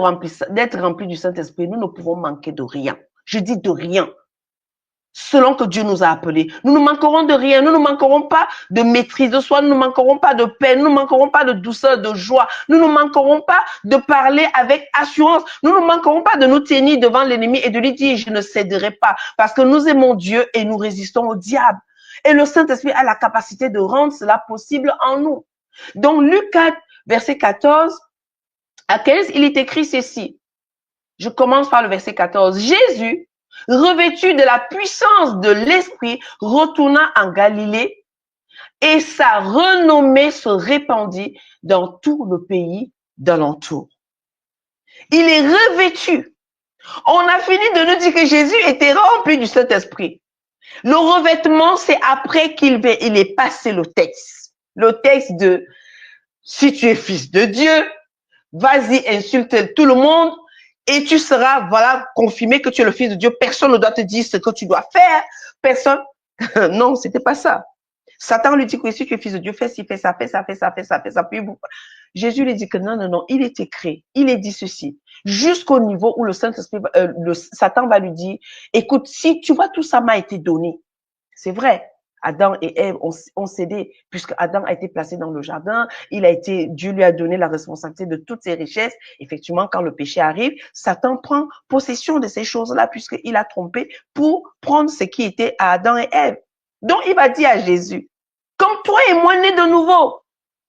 d'être rempli du Saint-Esprit, nous ne pouvons manquer de rien. Je dis de rien. Selon que Dieu nous a appelés. Nous ne manquerons de rien. Nous ne manquerons pas de maîtrise de soi. Nous ne manquerons pas de paix. Nous ne manquerons pas de douceur, de joie. Nous ne manquerons pas de parler avec assurance. Nous ne manquerons pas de nous tenir devant l'ennemi et de lui dire, je ne céderai pas. Parce que nous aimons Dieu et nous résistons au diable. Et le Saint-Esprit a la capacité de rendre cela possible en nous. Donc, Luc 4, verset 14 à 15, il est écrit ceci. Je commence par le verset 14. Jésus, revêtu de la puissance de l'Esprit, retourna en Galilée et sa renommée se répandit dans tout le pays d'alentour. Il est revêtu. On a fini de nous dire que Jésus était rempli du Saint-Esprit. Le revêtement, c'est après qu'il est passé le texte. Le texte de « Si tu es fils de Dieu, Vas-y, insulte tout le monde et tu seras, voilà, confirmé que tu es le fils de Dieu. Personne ne doit te dire ce que tu dois faire. Personne. Non, c'était pas ça. Satan lui dit que si tu es fils de Dieu, fais ci, fais ça, fais ça, fais ça, fais ça, fais ça. Puis Jésus lui dit que non, non, non, il est écrit, il est dit ceci. Jusqu'au niveau où le Saint-Esprit, Satan va lui dire, écoute, si tu vois, tout ça m'a été donné. C'est vrai. Adam et Ève ont cédé, puisque Adam a été placé dans le jardin, Dieu lui a donné la responsabilité de toutes ses richesses. Effectivement, quand le péché arrive, Satan prend possession de ces choses-là, puisqu'il a trompé pour prendre ce qui était à Adam et Ève. Donc, il va dire à Jésus, comme toi et moi nés de nouveau,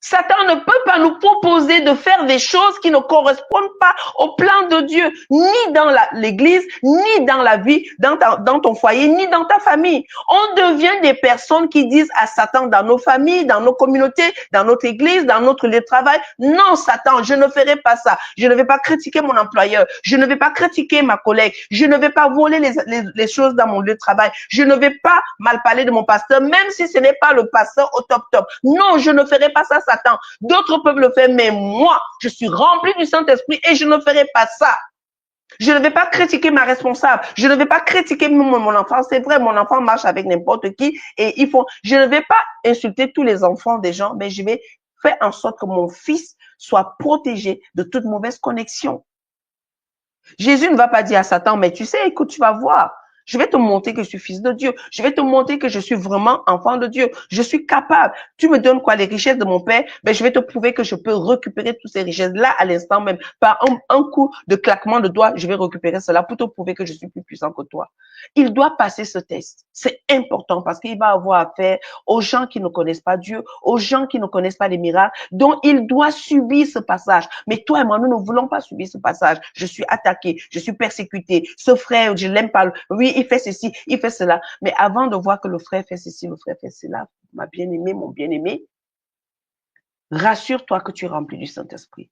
Satan ne peut pas nous proposer de faire des choses qui ne correspondent pas au plan de Dieu, ni dans l'église, ni dans la vie, dans ton foyer, ni dans ta famille. On devient des personnes qui disent à Satan dans nos familles, dans nos communautés, dans notre église, dans notre lieu de travail, non Satan, je ne ferai pas ça. Je ne vais pas critiquer mon employeur. Je ne vais pas critiquer ma collègue. Je ne vais pas voler les choses dans mon lieu de travail. Je ne vais pas mal parler de mon pasteur, même si ce n'est pas le pasteur au top top. Non, je ne ferai pas ça, Satan. D'autres peuvent le faire, mais moi, je suis rempli du Saint-Esprit et je ne ferai pas ça. Je ne vais pas critiquer ma responsable. Je ne vais pas critiquer mon enfant. C'est vrai, mon enfant marche avec n'importe qui et je ne vais pas insulter tous les enfants des gens, mais je vais faire en sorte que mon fils soit protégé de toute mauvaise connexion. Jésus ne va pas dire à Satan, mais tu sais, écoute, tu vas voir. Je vais te montrer que je suis fils de Dieu. Je vais te montrer que je suis vraiment enfant de Dieu. Je suis capable. Tu me donnes quoi? Les richesses de mon père? Ben, je vais te prouver que je peux récupérer toutes ces richesses-là à l'instant même. Par un coup de claquement de doigts, je vais récupérer cela pour te prouver que je suis plus puissant que toi. Il doit passer ce test. C'est important parce qu'il va avoir affaire aux gens qui ne connaissent pas Dieu, aux gens qui ne connaissent pas les miracles, dont il doit subir ce passage. Mais toi et moi, nous ne voulons pas subir ce passage. Je suis attaqué, je suis persécuté. Ce frère, je l'aime pas. Oui, il fait ceci, il fait cela. Mais avant de voir que le frère fait ceci, le frère fait cela, ma bien-aimée, mon bien-aimé, rassure-toi que tu es rempli du Saint-Esprit.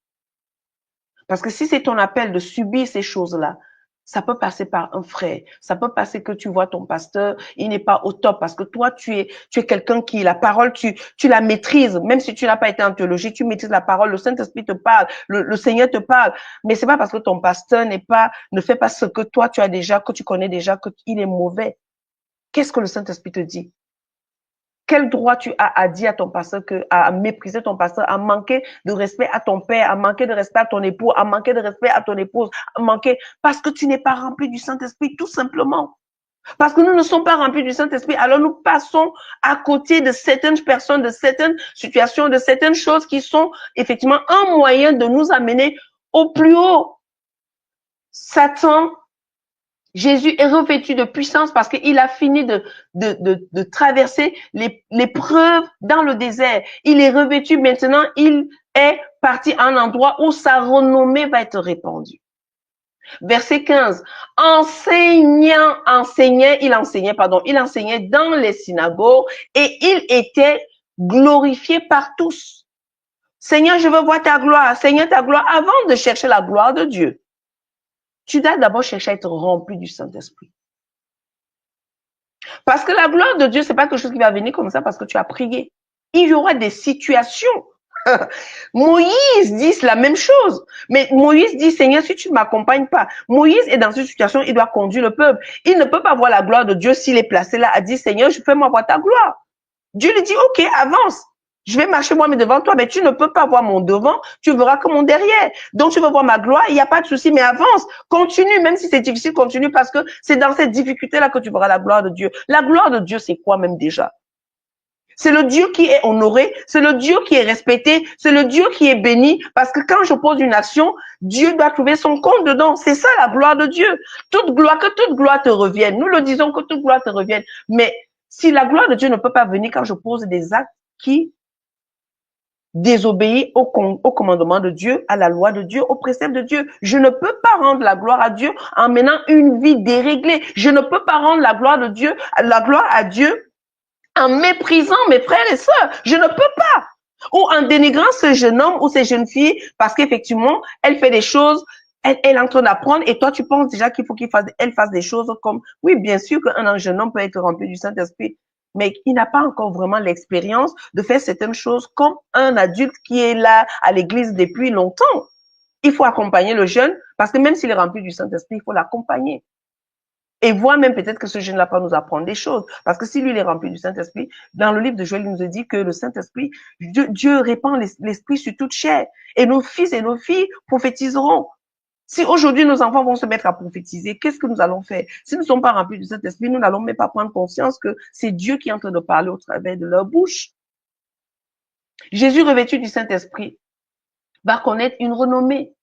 Parce que si c'est ton appel de subir ces choses-là, ça peut passer par un frère. Ça peut passer que tu vois ton pasteur, il n'est pas au top parce que toi, tu es quelqu'un qui, la parole, tu la maîtrises. Même si tu n'as pas été en théologie, tu maîtrises la parole. Le Saint-Esprit te parle. Le Seigneur te parle. Mais c'est pas parce que ton pasteur ne fait pas ce que toi, tu as déjà, que tu connais déjà, qu'il est mauvais. Qu'est-ce que le Saint-Esprit te dit? Quel droit tu as à dire à ton pasteur à mépriser ton pasteur, à manquer de respect à ton père, à manquer de respect à ton époux, à manquer de respect à ton épouse, parce que tu n'es pas rempli du Saint-Esprit, tout simplement. Parce que nous ne sommes pas remplis du Saint-Esprit, alors nous passons à côté de certaines personnes, de certaines situations, de certaines choses qui sont effectivement un moyen de nous amener au plus haut. Satan, Jésus est revêtu de puissance parce qu'il a fini de traverser l'épreuve dans le désert. Il est revêtu maintenant, il est parti à un endroit où sa renommée va être répandue. Verset 15. Il enseignait dans les synagogues et il était glorifié par tous. Seigneur, je veux voir ta gloire. Seigneur, ta gloire, avant de chercher la gloire de Dieu, tu dois d'abord chercher à être rempli du Saint-Esprit. Parce que la gloire de Dieu, c'est pas quelque chose qui va venir comme ça parce que tu as prié. Il y aura des situations. Moïse dit la même chose. Mais Moïse dit, Seigneur, si tu ne m'accompagnes pas, Moïse est dans une situation, il doit conduire le peuple. Il ne peut pas voir la gloire de Dieu s'il est placé là à dire, Seigneur, fais-moi voir ta gloire. Dieu lui dit, ok, avance. Je vais marcher moi, mais devant toi, mais tu ne peux pas voir mon devant, tu verras que mon derrière. Donc, tu veux voir ma gloire, il n'y a pas de souci, mais avance, continue, même si c'est difficile, continue, parce que c'est dans cette difficulté-là que tu verras la gloire de Dieu. La gloire de Dieu, c'est quoi même déjà? C'est le Dieu qui est honoré, c'est le Dieu qui est respecté, c'est le Dieu qui est béni, parce que quand je pose une action, Dieu doit trouver son compte dedans. C'est ça la gloire de Dieu. Que toute gloire te revienne. Nous le disons que toute gloire te revienne. Mais si la gloire de Dieu ne peut pas venir quand je pose des actes qui désobéissent au commandement de Dieu, à la loi de Dieu, au précepte de Dieu. Je ne peux pas rendre la gloire à Dieu en menant une vie déréglée. Je ne peux pas rendre la gloire à Dieu en méprisant mes frères et sœurs. Je ne peux pas. Ou en dénigrant ce jeune homme ou ces jeunes filles parce qu'effectivement, elle fait des choses, elle est en train d'apprendre et toi, tu penses déjà qu'il faut qu'elle fasse des choses comme, oui, bien sûr qu'un jeune homme peut être rempli du Saint-Esprit, mais il n'a pas encore vraiment l'expérience de faire certaines choses comme un adulte qui est là à l'église depuis longtemps. Il faut accompagner le jeune parce que même s'il est rempli du Saint-Esprit, il faut l'accompagner. Et voir même peut-être que ce jeune-là peut nous apprendre des choses. Parce que si lui, il est rempli du Saint-Esprit, dans le livre de Joël, il nous dit que le Saint-Esprit, Dieu répand l'Esprit sur toute chair. Et nos fils et nos filles prophétiseront. Si aujourd'hui nos enfants vont se mettre à prophétiser, qu'est-ce que nous allons faire? Si nous ne sommes pas remplis du Saint-Esprit, nous n'allons même pas prendre conscience que c'est Dieu qui est en train de parler au travers de leur bouche. Jésus, revêtu du Saint-Esprit, va connaître une renommée.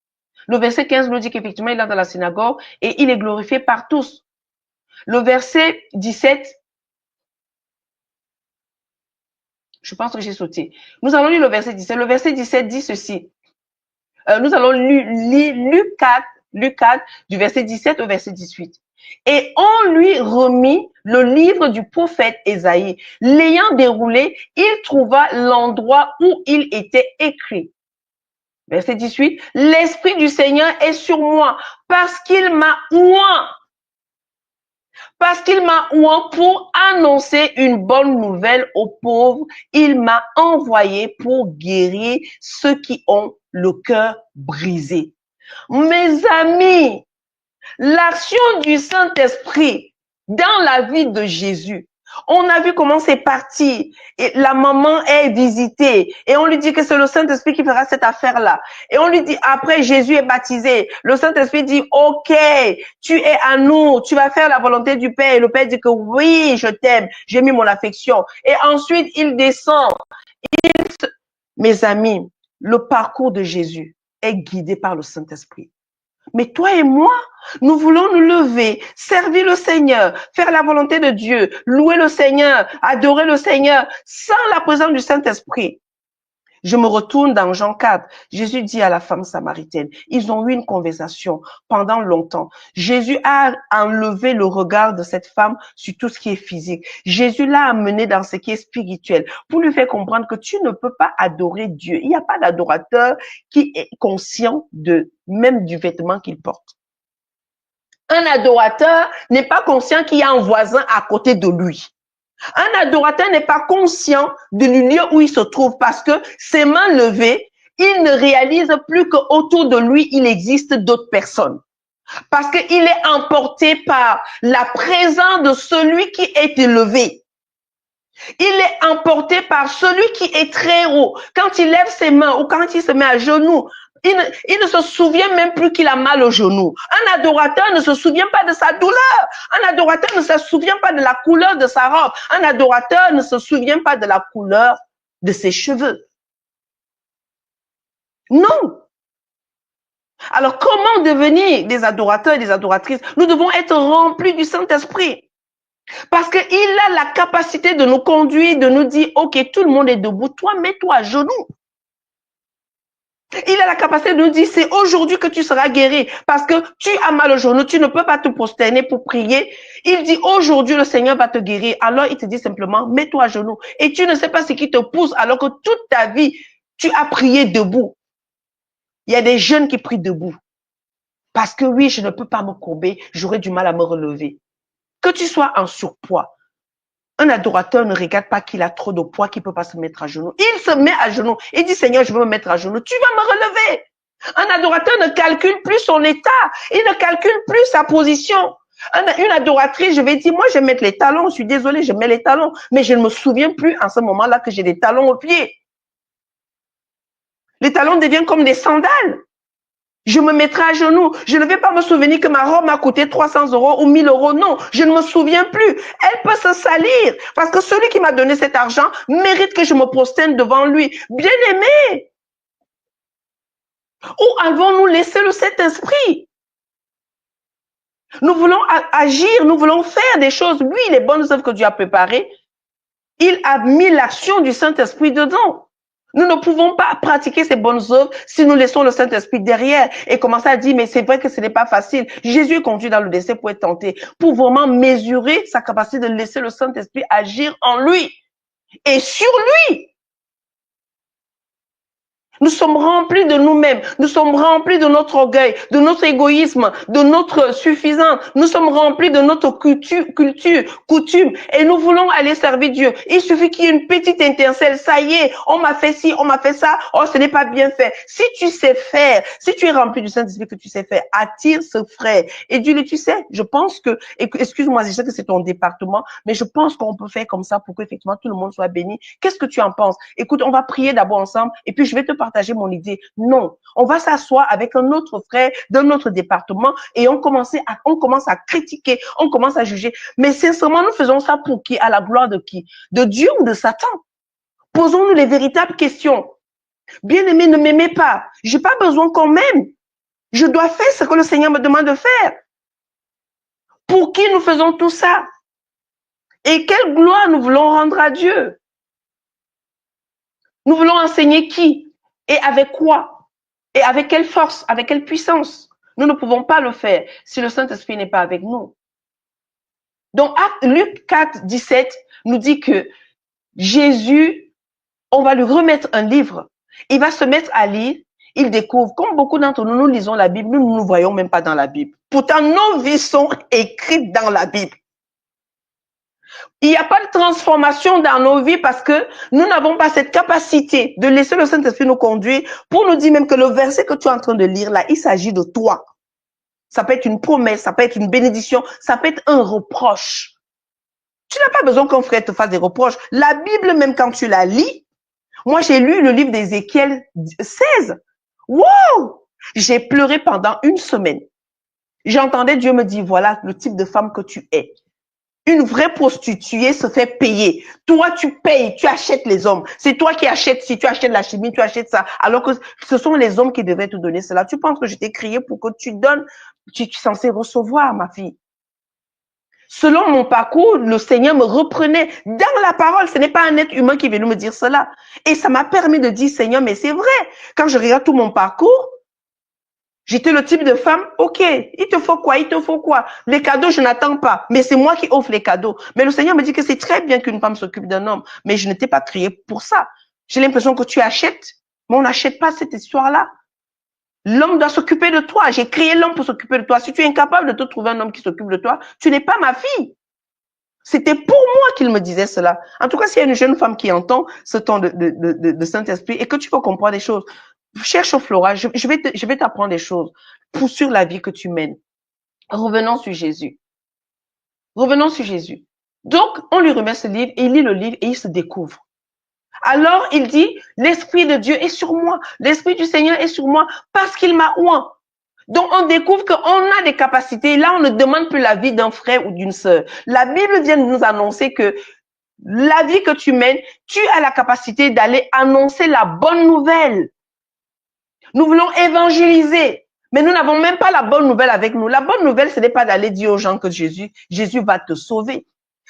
Le verset 15 nous dit qu'effectivement, il est dans la synagogue et il est glorifié par tous. Le verset 17, je pense que j'ai sauté. Nous allons lire le verset 17. Le verset 17 dit ceci. Nous allons lire Luc 4, du verset 17 au verset 18. Et on lui remit le livre du prophète Ésaïe. L'ayant déroulé, il trouva l'endroit où il était écrit. Verset 18. L'Esprit du Seigneur est sur moi parce qu'il m'a oint. Parce qu'il m'a oint pour annoncer une bonne nouvelle aux pauvres. Il m'a envoyé pour guérir ceux qui ont le cœur brisé. Mes amis, l'action du Saint-Esprit dans la vie de Jésus, on a vu comment c'est parti. Et la maman est visitée et on lui dit que c'est le Saint-Esprit qui fera cette affaire-là. Et on lui dit, après Jésus est baptisé, le Saint-Esprit dit, OK, tu es à nous, tu vas faire la volonté du Père. Et le Père dit que oui, je t'aime, j'ai mis mon affection. Et ensuite, il descend. Mes amis, le parcours de Jésus est guidé par le Saint-Esprit. Mais toi et moi, nous voulons nous lever, servir le Seigneur, faire la volonté de Dieu, louer le Seigneur, adorer le Seigneur, sans la présence du Saint-Esprit. Je me retourne dans Jean 4. Jésus dit à la femme samaritaine, ils ont eu une conversation pendant longtemps. Jésus a enlevé le regard de cette femme sur tout ce qui est physique. Jésus l'a amené dans ce qui est spirituel pour lui faire comprendre que tu ne peux pas adorer Dieu. Il n'y a pas d'adorateur qui est conscient même du vêtement qu'il porte. Un adorateur n'est pas conscient qu'il y a un voisin à côté de lui. Un adorateur n'est pas conscient du lieu où il se trouve parce que ses mains levées, il ne réalise plus qu'autour de lui, il existe d'autres personnes. Parce qu'il est emporté par la présence de celui qui est élevé. Il est emporté par celui qui est très haut. Quand il lève ses mains ou quand il se met à genoux, il ne se souvient même plus qu'il a mal au genou. Un adorateur ne se souvient pas de sa douleur. Un adorateur ne se souvient pas de la couleur de sa robe. Un adorateur ne se souvient pas de la couleur de ses cheveux. Non. Alors, comment devenir des adorateurs et des adoratrices? Nous devons être remplis du Saint-Esprit. Parce qu'il a la capacité de nous conduire, de nous dire, OK, tout le monde est debout, toi, mets-toi à genoux. Il a la capacité de nous dire, c'est aujourd'hui que tu seras guéri parce que tu as mal au genou, tu ne peux pas te prosterner pour prier. Il dit, aujourd'hui, le Seigneur va te guérir. Alors, il te dit simplement, mets-toi à genoux. Et tu ne sais pas ce qui te pousse alors que toute ta vie, tu as prié debout. Il y a des jeunes qui prient debout. Parce que oui, je ne peux pas me courber, j'aurai du mal à me relever. Que tu sois en surpoids. Un adorateur ne regarde pas qu'il a trop de poids, qu'il ne peut pas se mettre à genoux. Il se met à genoux. Il dit, Seigneur, je veux me mettre à genoux. Tu vas me relever. Un adorateur ne calcule plus son état. Il ne calcule plus sa position. Une adoratrice, je vais dire, moi, je vais mettre les talons. Je suis désolée, je mets les talons. Mais je ne me souviens plus en ce moment-là que j'ai des talons aux pieds. Les talons deviennent comme des sandales. Je me mettrai à genoux. Je ne vais pas me souvenir que ma robe m'a coûté 300 € ou 1000 €. Non, je ne me souviens plus. Elle peut se salir parce que celui qui m'a donné cet argent mérite que je me prosterne devant lui. Bien-aimé, où avons-nous laissé le Saint-Esprit? Nous voulons agir, nous voulons faire des choses. Oui, les bonnes œuvres que Dieu a préparées, il a mis l'action du Saint-Esprit dedans. Nous ne pouvons pas pratiquer ces bonnes œuvres si nous laissons le Saint-Esprit derrière et commencer à dire, mais c'est vrai que ce n'est pas facile. Jésus est conduit dans le décès pour être tenté, pour vraiment mesurer sa capacité de laisser le Saint-Esprit agir en lui et sur lui. Nous sommes remplis de nous-mêmes. Nous sommes remplis de notre orgueil, de notre égoïsme, de notre suffisance. Nous sommes remplis de notre coutume. Et nous voulons aller servir Dieu. Il suffit qu'il y ait une petite étincelle. Ça y est, on m'a fait ci, on m'a fait ça. Oh, ce n'est pas bien fait. Si tu sais faire, si tu es rempli du Saint-Esprit que tu sais faire, attire ce frère. Et dis-lui, tu sais, je pense que, excuse-moi, je sais que c'est ton département, mais je pense qu'on peut faire comme ça pour qu'effectivement tout le monde soit béni. Qu'est-ce que tu en penses? Écoute, on va prier d'abord ensemble et puis je vais te partager mon idée. Non, on va s'asseoir avec un autre frère d'un autre département et on commence à critiquer, on commence à juger. Mais sincèrement, nous faisons ça pour qui? À la gloire de qui? De Dieu ou de Satan? Posons-nous les véritables questions. Bien-aimé, ne m'aimez pas. J'ai pas besoin qu'on m'aime. Je dois faire ce que le Seigneur me demande de faire. Pour qui nous faisons tout ça? Et quelle gloire nous voulons rendre à Dieu? Nous voulons enseigner qui? Et avec quoi? Et avec quelle force? Avec quelle puissance? Nous ne pouvons pas le faire si le Saint-Esprit n'est pas avec nous. Donc, Luc 4, 17 nous dit que Jésus, on va lui remettre un livre. Il va se mettre à lire. Il découvre, comme beaucoup d'entre nous, nous lisons la Bible, nous ne nous voyons même pas dans la Bible. Pourtant, nos vies sont écrites dans la Bible. Il n'y a pas de transformation dans nos vies parce que nous n'avons pas cette capacité de laisser le Saint-Esprit nous conduire pour nous dire même que le verset que tu es en train de lire là, il s'agit de toi. Ça peut être une promesse, ça peut être une bénédiction, ça peut être un reproche. Tu n'as pas besoin qu'un frère te fasse des reproches. La Bible, même quand tu la lis, moi j'ai lu le livre d'Ézéchiel 16. Wow! J'ai pleuré pendant une semaine. J'entendais Dieu me dire, voilà le type de femme que tu es. Une vraie prostituée se fait payer. Toi, tu payes, tu achètes les hommes. C'est toi qui achètes, si tu achètes la chimie, tu achètes ça. Alors que ce sont les hommes qui devaient te donner cela. Tu penses que je t'ai crié pour que tu donnes, tu es censé recevoir, ma fille. Selon mon parcours, le Seigneur me reprenait dans la parole. Ce n'est pas un être humain qui est venu me dire cela. Et ça m'a permis de dire, Seigneur, mais c'est vrai. Quand je regarde tout mon parcours, j'étais le type de femme, ok, il te faut quoi, il te faut quoi. Les cadeaux, je n'attends pas, mais c'est moi qui offre les cadeaux. Mais le Seigneur me dit que c'est très bien qu'une femme s'occupe d'un homme, mais je ne t'ai pas créé pour ça. J'ai l'impression que tu achètes, mais on n'achète pas cette histoire-là. L'homme doit s'occuper de toi. J'ai créé l'homme pour s'occuper de toi. Si tu es incapable de te trouver un homme qui s'occupe de toi, tu n'es pas ma fille. C'était pour moi qu'il me disait cela. En tout cas, s'il y a une jeune femme qui entend ce temps de Saint-Esprit et que tu peux comprendre des choses, cherche Flora, je vais t'apprendre des choses sur la vie que tu mènes. Revenons sur Jésus. Revenons sur Jésus. Donc, on lui remet ce livre et il lit le livre et il se découvre. Alors, il dit, l'Esprit de Dieu est sur moi. L'Esprit du Seigneur est sur moi parce qu'il m'a oint. Donc, on découvre qu'on a des capacités. Là, on ne demande plus la vie d'un frère ou d'une sœur. La Bible vient de nous annoncer que la vie que tu mènes, tu as la capacité d'aller annoncer la bonne nouvelle. Nous voulons évangéliser, mais nous n'avons même pas la bonne nouvelle avec nous. La bonne nouvelle, ce n'est pas d'aller dire aux gens que Jésus va te sauver.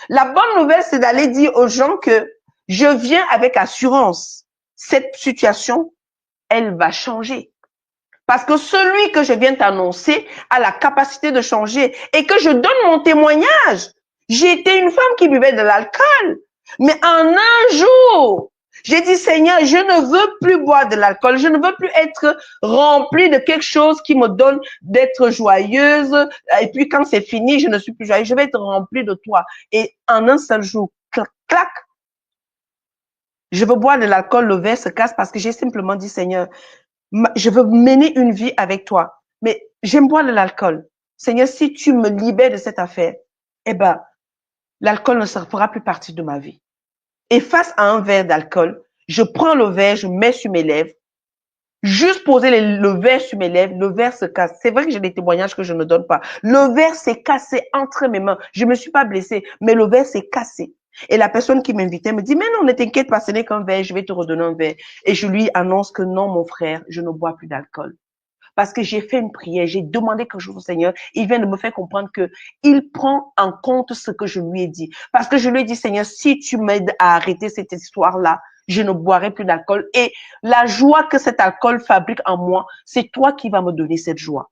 La bonne nouvelle, c'est d'aller dire aux gens que je viens avec assurance. Cette situation, elle va changer. Parce que celui que je viens t'annoncer a la capacité de changer et que je donne mon témoignage. J'ai été une femme qui buvait de l'alcool, mais en un jour, j'ai dit, Seigneur, je ne veux plus boire de l'alcool. Je ne veux plus être remplie de quelque chose qui me donne d'être joyeuse. Et puis, quand c'est fini, je ne suis plus joyeuse. Je vais être remplie de toi. Et en un seul jour, clac, clac, je veux boire de l'alcool, le verre se casse parce que j'ai simplement dit, Seigneur, je veux mener une vie avec toi. Mais j'aime boire de l'alcool. Seigneur, si tu me libères de cette affaire, eh ben, l'alcool ne fera plus partie de ma vie. Et face à un verre d'alcool, je prends le verre, je mets sur mes lèvres. Juste poser le verre sur mes lèvres, le verre se casse. C'est vrai que j'ai des témoignages que je ne donne pas. Le verre s'est cassé entre mes mains. Je me suis pas blessée, mais le verre s'est cassé. Et la personne qui m'invitait me dit, mais non, ne t'inquiète pas, ce n'est qu'un verre, je vais te redonner un verre. Et je lui annonce que non, mon frère, je ne bois plus d'alcool. Parce que j'ai fait une prière, j'ai demandé quelque chose au Seigneur. Il vient de me faire comprendre que il prend en compte ce que je lui ai dit. Parce que je lui ai dit, Seigneur, si tu m'aides à arrêter cette histoire-là, je ne boirai plus d'alcool. Et la joie que cet alcool fabrique en moi, c'est toi qui vas me donner cette joie.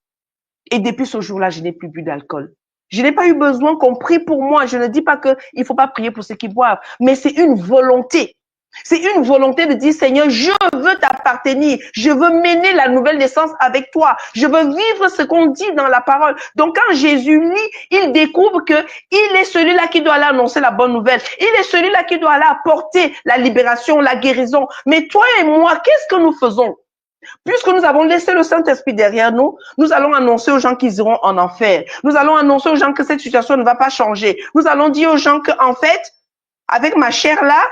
Et depuis ce jour-là, je n'ai plus bu d'alcool. Je n'ai pas eu besoin qu'on prie pour moi. Je ne dis pas qu'il ne faut pas prier pour ceux qui boivent, mais c'est une volonté. C'est une volonté de dire, Seigneur, je veux t'appartenir. Je veux mener la nouvelle naissance avec toi. Je veux vivre ce qu'on dit dans la parole. Donc, quand Jésus lit, il découvre que il est celui-là qui doit aller annoncer la bonne nouvelle. Il est celui-là qui doit aller apporter la libération, la guérison. Mais toi et moi, qu'est-ce que nous faisons? Puisque nous avons laissé le Saint-Esprit derrière nous, nous allons annoncer aux gens qu'ils iront en enfer. Nous allons annoncer aux gens que cette situation ne va pas changer. Nous allons dire aux gens que, en fait, avec ma chair là,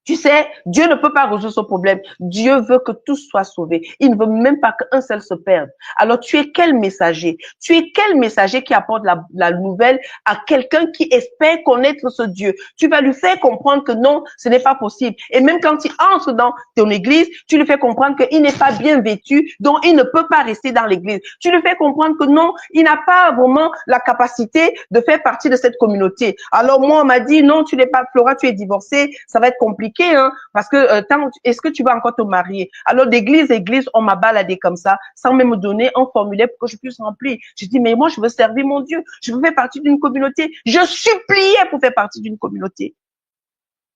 tu sais, Dieu ne peut pas résoudre ce problème. Dieu veut que tous soient sauvés. Il ne veut même pas qu'un seul se perde. Alors, tu es quel messager? Tu es quel messager qui apporte la nouvelle à quelqu'un qui espère connaître ce Dieu? Tu vas lui faire comprendre que non, ce n'est pas possible. Et même quand il entre dans ton église, tu lui fais comprendre qu'il n'est pas bien vêtu, donc il ne peut pas rester dans l'église. Tu lui fais comprendre que non, il n'a pas vraiment la capacité de faire partie de cette communauté. Alors, moi, on m'a dit, non, tu n'es pas, Flora, tu es divorcée, ça va être compliqué. Hein, parce que est-ce que tu vas encore te marier? Alors d'église à église, on m'a baladé comme ça, sans même me donner un formulaire pour que je puisse remplir. Je dis, mais moi, je veux servir mon Dieu. Je veux faire partie d'une communauté. Je suppliais pour faire partie d'une communauté.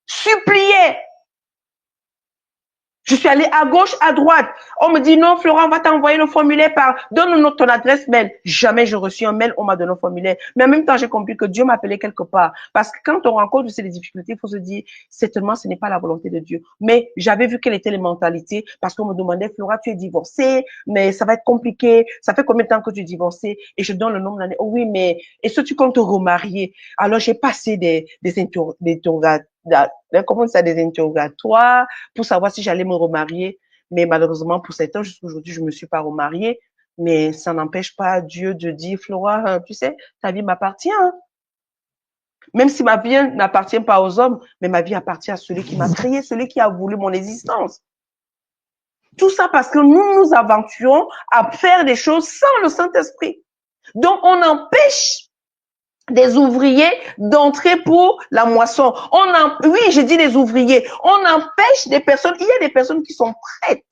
Suppliais. Je suis allée à gauche, à droite. On me dit, non, Florent, on va t'envoyer le formulaire donne-nous ton adresse mail. Jamais je reçu un mail, on m'a donné un formulaire. Mais en même temps, j'ai compris que Dieu m'appelait quelque part. Parce que quand on rencontre ces difficultés, il faut se dire, certainement, ce n'est pas la volonté de Dieu. Mais j'avais vu quelles étaient les mentalités parce qu'on me demandait, Flora, tu es divorcée, mais ça va être compliqué. Ça fait combien de temps que tu es divorcée? Et je donne le nombre d'années. Oh oui, mais est-ce que tu comptes te remarier? Alors, j'ai passé des comment ça, des interrogatoires pour savoir si j'allais me remarier. Mais malheureusement, pour certains, jusqu'à aujourd'hui, je me suis pas remariée. Mais ça n'empêche pas Dieu de dire, Flora, tu sais, ta vie m'appartient. Hein. Même si ma vie n'appartient pas aux hommes, mais ma vie appartient à celui qui m'a créé, celui qui a voulu mon existence. Tout ça parce que nous nous aventurons à faire des choses sans le Saint-Esprit. Donc, on empêche des ouvriers d'entrer pour la moisson. Oui, je dis des ouvriers. On empêche des personnes. Il y a des personnes qui sont prêtes.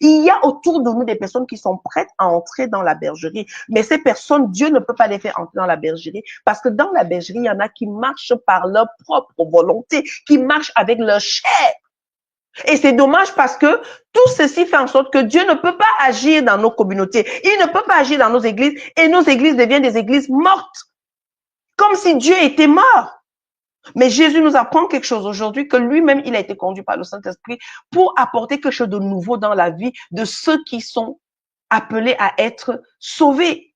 Il y a autour de nous des personnes qui sont prêtes à entrer dans la bergerie. Mais ces personnes, Dieu ne peut pas les faire entrer dans la bergerie parce que dans la bergerie, il y en a qui marchent par leur propre volonté, qui marchent avec leur chair. Et c'est dommage parce que tout ceci fait en sorte que Dieu ne peut pas agir dans nos communautés. Il ne peut pas agir dans nos églises et nos églises deviennent des églises mortes. Comme si Dieu était mort. Mais Jésus nous apprend quelque chose aujourd'hui, que lui-même, il a été conduit par le Saint-Esprit pour apporter quelque chose de nouveau dans la vie de ceux qui sont appelés à être sauvés.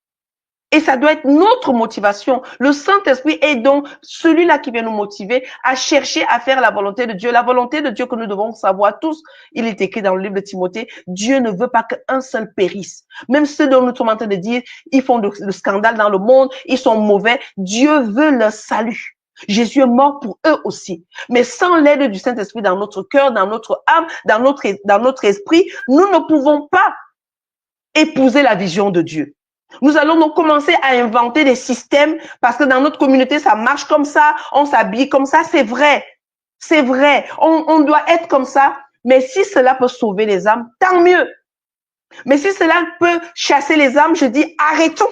Et ça doit être notre motivation. Le Saint-Esprit est donc celui-là qui vient nous motiver à chercher à faire la volonté de Dieu. La volonté de Dieu que nous devons savoir tous, il est écrit dans le livre de Timothée, Dieu ne veut pas qu'un seul périsse. Même ceux dont nous sommes en train de dire, ils font le scandale dans le monde, ils sont mauvais, Dieu veut leur salut. Jésus est mort pour eux aussi. Mais sans l'aide du Saint-Esprit dans notre cœur, dans notre âme, dans notre esprit, nous ne pouvons pas épouser la vision de Dieu. Nous allons donc commencer à inventer des systèmes parce que dans notre communauté, ça marche comme ça, on s'habille comme ça, c'est vrai. C'est vrai, on doit être comme ça. Mais si cela peut sauver les âmes, tant mieux. Mais si cela peut chasser les âmes, je dis arrêtons.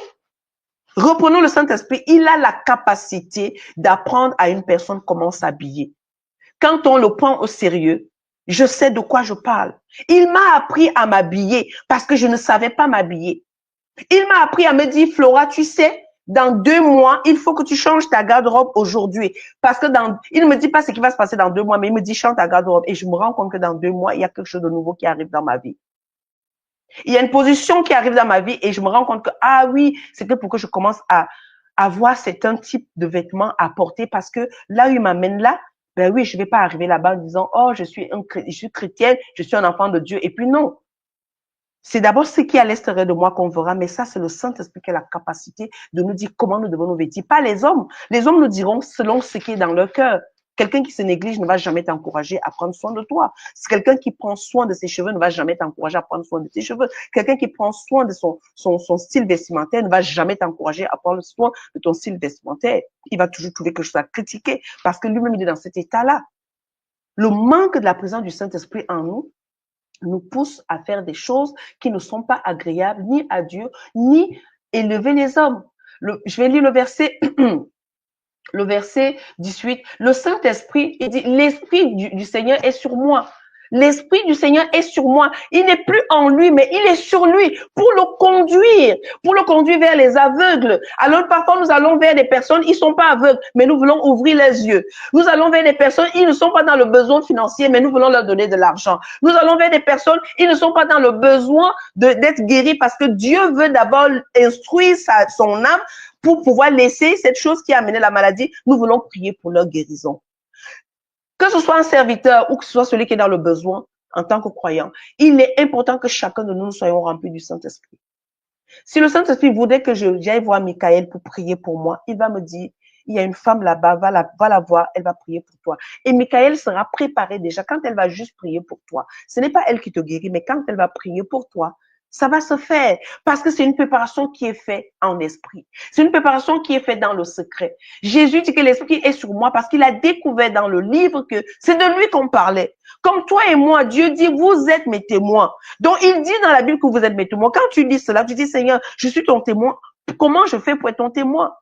Reprenons le Saint-Esprit. Il a la capacité d'apprendre à une personne comment s'habiller. Quand on le prend au sérieux, je sais de quoi je parle. Il m'a appris à m'habiller parce que je ne savais pas m'habiller. Il m'a appris à me dire, Flora, tu sais, dans 2 mois, il faut que tu changes ta garde-robe aujourd'hui. Parce que il ne me dit pas ce qui va se passer dans 2 mois, mais il me dit, change ta garde-robe. Et je me rends compte que dans 2 mois, il y a quelque chose de nouveau qui arrive dans ma vie. Il y a une position qui arrive dans ma vie et je me rends compte que, ah oui, c'est que pour que je commence à avoir certains types de vêtements à porter parce que là où il m'amène là, ben oui, je vais pas arriver là-bas en disant, oh, je suis chrétienne, je suis un enfant de Dieu. Et puis non. C'est d'abord ce qui est à l'extérieur de moi qu'on verra, mais ça, c'est le Saint-Esprit qui a la capacité de nous dire comment nous devons nous vêtir. Pas les hommes. Les hommes nous diront selon ce qui est dans leur cœur. Quelqu'un qui se néglige ne va jamais t'encourager à prendre soin de toi. C'est quelqu'un qui prend soin de ses cheveux ne va jamais t'encourager à prendre soin de tes cheveux. Quelqu'un qui prend soin de son style vestimentaire ne va jamais t'encourager à prendre soin de ton style vestimentaire. Il va toujours trouver quelque chose à critiquer parce que lui-même, il est dans cet état-là. Le manque de la présence du Saint-Esprit en nous pousse à faire des choses qui ne sont pas agréables ni à Dieu, ni élever les hommes. Je vais lire le verset le verset 18, le Saint-Esprit, il dit, l'Esprit du Seigneur est sur moi. L'Esprit du Seigneur est sur moi. Il n'est plus en lui, mais il est sur lui pour le conduire vers les aveugles. Alors parfois, nous allons vers des personnes, ils sont pas aveugles, mais nous voulons ouvrir les yeux. Nous allons vers des personnes, ils ne sont pas dans le besoin financier, mais nous voulons leur donner de l'argent. Nous allons vers des personnes, ils ne sont pas dans le besoin d'être guéris parce que Dieu veut d'abord instruire son âme pour pouvoir laisser cette chose qui a amené la maladie. Nous voulons prier pour leur guérison. Que ce soit un serviteur ou que ce soit celui qui est dans le besoin, en tant que croyant, il est important que chacun de nous soyons remplis du Saint-Esprit. Si le Saint-Esprit voudrait que j'aille voir Michael pour prier pour moi, il va me dire, il y a une femme là-bas, va la voir, elle va prier pour toi. Et Michael sera préparé déjà quand elle va juste prier pour toi. Ce n'est pas elle qui te guérit, mais quand elle va prier pour toi, ça va se faire parce que c'est une préparation qui est faite en esprit. C'est une préparation qui est faite dans le secret. Jésus dit que l'Esprit est sur moi parce qu'il a découvert dans le livre que c'est de lui qu'on parlait. Comme toi et moi, Dieu dit, vous êtes mes témoins. Donc, il dit dans la Bible que vous êtes mes témoins. Quand tu dis cela, tu dis, Seigneur, je suis ton témoin. Comment je fais pour être ton témoin?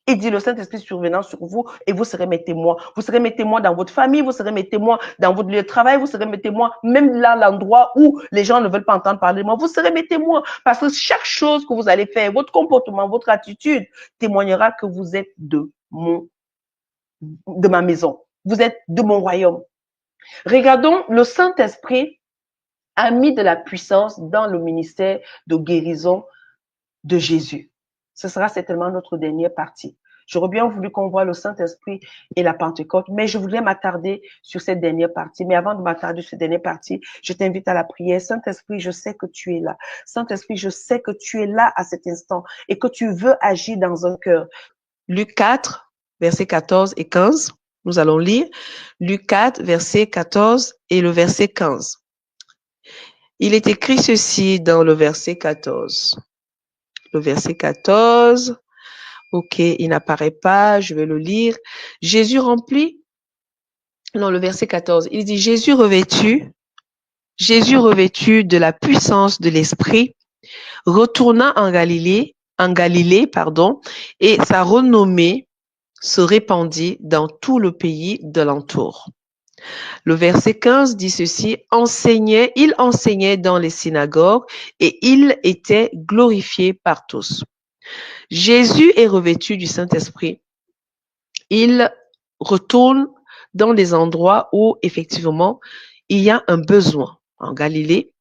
Il dit, le Saint-Esprit survenant sur vous et vous serez mes témoins. Vous serez mes témoins dans votre famille, vous serez mes témoins dans votre lieu de travail, vous serez mes témoins même là, l'endroit où les gens ne veulent pas entendre parler de moi. Vous serez mes témoins parce que chaque chose que vous allez faire, votre comportement, votre attitude témoignera que vous êtes de ma maison. Vous êtes de mon royaume. Regardons, le Saint-Esprit a mis de la puissance dans le ministère de guérison de Jésus. Ce sera certainement notre dernière partie. J'aurais bien voulu qu'on voit le Saint-Esprit et la Pentecôte, mais je voudrais m'attarder sur cette dernière partie. Mais avant de m'attarder sur cette dernière partie, je t'invite à la prière. Saint-Esprit, je sais que tu es là. Saint-Esprit, je sais que tu es là à cet instant et que tu veux agir dans un cœur. Luc 4, versets 14 et 15. Nous allons lire Luc 4, verset 14 et le verset 15. Il est écrit ceci dans le verset 14. Le verset 14, ok, il n'apparaît pas, je vais le lire. Jésus remplit, non, le verset 14, il dit, Jésus revêtu de la puissance de l'Esprit, retourna en Galilée, et sa renommée se répandit dans tout le pays de l'entour. Le verset 15 dit ceci, il enseignait dans les synagogues et il était glorifié par tous. Jésus est revêtu du Saint-Esprit. Il retourne dans les endroits où, effectivement, il y a un besoin en Galilée.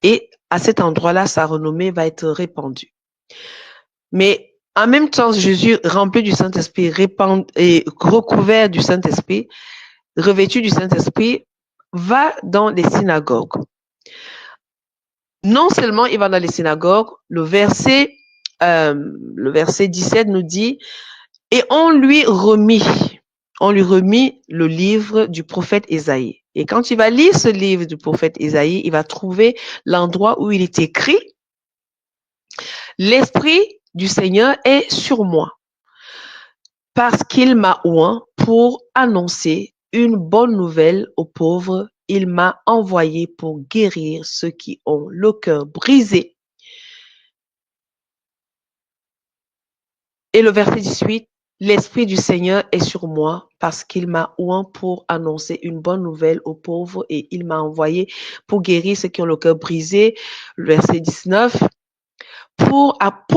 Et à cet endroit-là, sa renommée va être répandue. Mais en même temps, Jésus, rempli du Saint-Esprit, et recouvert du Saint-Esprit, revêtu du Saint-Esprit, va dans les synagogues. Non seulement il va dans les synagogues, le verset 17 nous dit, et on lui remit le livre du prophète Ésaïe. Et quand il va lire ce livre du prophète Ésaïe, il va trouver l'endroit où il est écrit, l'Esprit du Seigneur est sur moi, parce qu'il m'a oint pour annoncer une bonne nouvelle aux pauvres. Il m'a envoyé pour guérir ceux qui ont le cœur brisé. Et le verset 18, l'Esprit du Seigneur est sur moi parce qu'il m'a oint pour annoncer une bonne nouvelle aux pauvres et il m'a envoyé pour guérir ceux qui ont le cœur brisé. Le verset 19, pour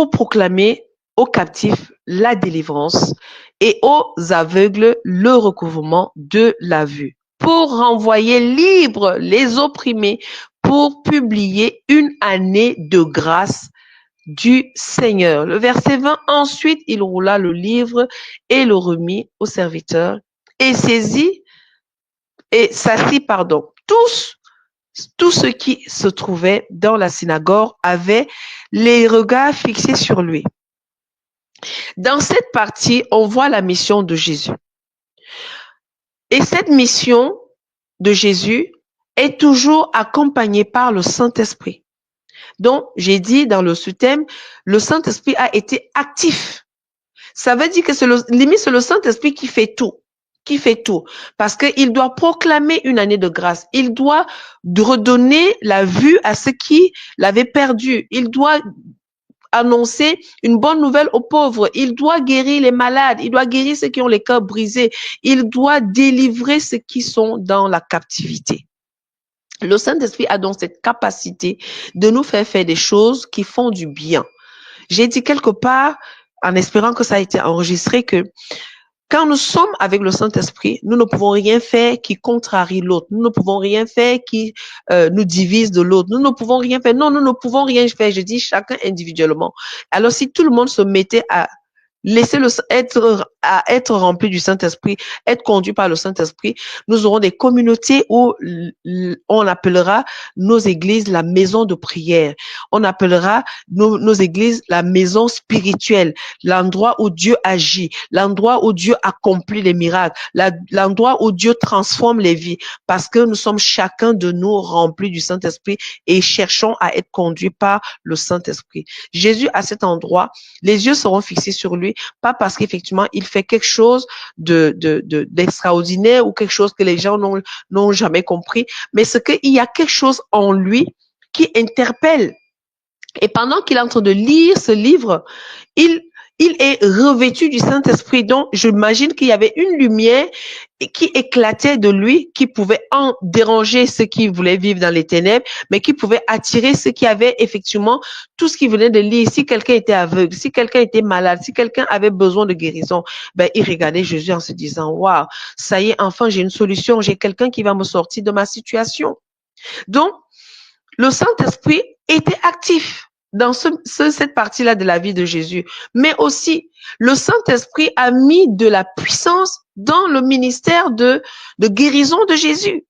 proclamer aux captifs la délivrance et aux aveugles le recouvrement de la vue, pour renvoyer libres les opprimés, pour publier une année de grâce du Seigneur. Le verset 20, ensuite il roula le livre et le remit au serviteur et s'assit, tous ceux qui se trouvaient dans la synagogue avaient les regards fixés sur lui. Dans cette partie, on voit la mission de Jésus. Et cette mission de Jésus est toujours accompagnée par le Saint-Esprit. Donc, j'ai dit dans le sous-thème, le Saint-Esprit a été actif. Ça veut dire que c'est le Saint-Esprit qui fait tout. Parce qu'il doit proclamer une année de grâce. Il doit redonner la vue à ceux qui l'avaient perdu. Il doit annoncer une bonne nouvelle aux pauvres. Il doit guérir les malades. Il doit guérir ceux qui ont les cœurs brisés. Il doit délivrer ceux qui sont dans la captivité. Le Saint-Esprit a donc cette capacité de nous faire des choses qui font du bien. J'ai dit quelque part, en espérant que ça a été enregistré, que quand nous sommes avec le Saint-Esprit, nous ne pouvons rien faire qui contrarie l'autre. Nous ne pouvons rien faire qui nous divise de l'autre. Nous ne pouvons rien faire. Non, nous ne pouvons rien faire. Je dis chacun individuellement. Alors, si tout le monde se mettait à laisser être rempli du Saint-Esprit, être conduit par le Saint-Esprit, nous aurons des communautés où on appellera nos églises la maison de prière. On appellera nos églises la maison spirituelle, l'endroit où Dieu agit, l'endroit où Dieu accomplit les miracles, l'endroit où Dieu transforme les vies, parce que nous sommes chacun de nous remplis du Saint-Esprit et cherchons à être conduits par le Saint-Esprit. Jésus, à cet endroit, les yeux seront fixés sur lui, pas parce qu'effectivement, il fait quelque chose d'extraordinaire ou quelque chose que les gens n'ont jamais compris, mais c'est qu'il y a quelque chose en lui qui interpelle. Et pendant qu'il est en train de lire ce livre, il est revêtu du Saint-Esprit. Donc, j'imagine qu'il y avait une lumière qui éclatait de lui, qui pouvait en déranger ceux qui voulaient vivre dans les ténèbres, mais qui pouvait attirer ceux qui avaient effectivement tout ce qu'ils venaient de lire. Si quelqu'un était aveugle, si quelqu'un était malade, si quelqu'un avait besoin de guérison, ben, il regardait Jésus en se disant, waouh, ça y est, enfin, j'ai une solution, j'ai quelqu'un qui va me sortir de ma situation. Donc, le Saint-Esprit était actif dans cette partie-là de la vie de Jésus. Mais aussi, le Saint-Esprit a mis de la puissance dans le ministère de guérison de Jésus.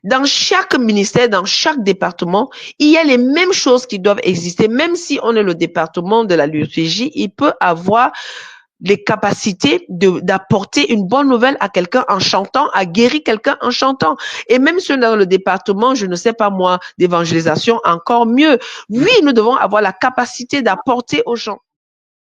Dans chaque ministère, dans chaque département, il y a les mêmes choses qui doivent exister. Même si on est le département de la liturgie, il peut avoir les capacités d'apporter une bonne nouvelle à quelqu'un en chantant, à guérir quelqu'un en chantant. Et même si on est dans le département, je ne sais pas moi, d'évangélisation, encore mieux. Oui, nous devons avoir la capacité d'apporter aux gens.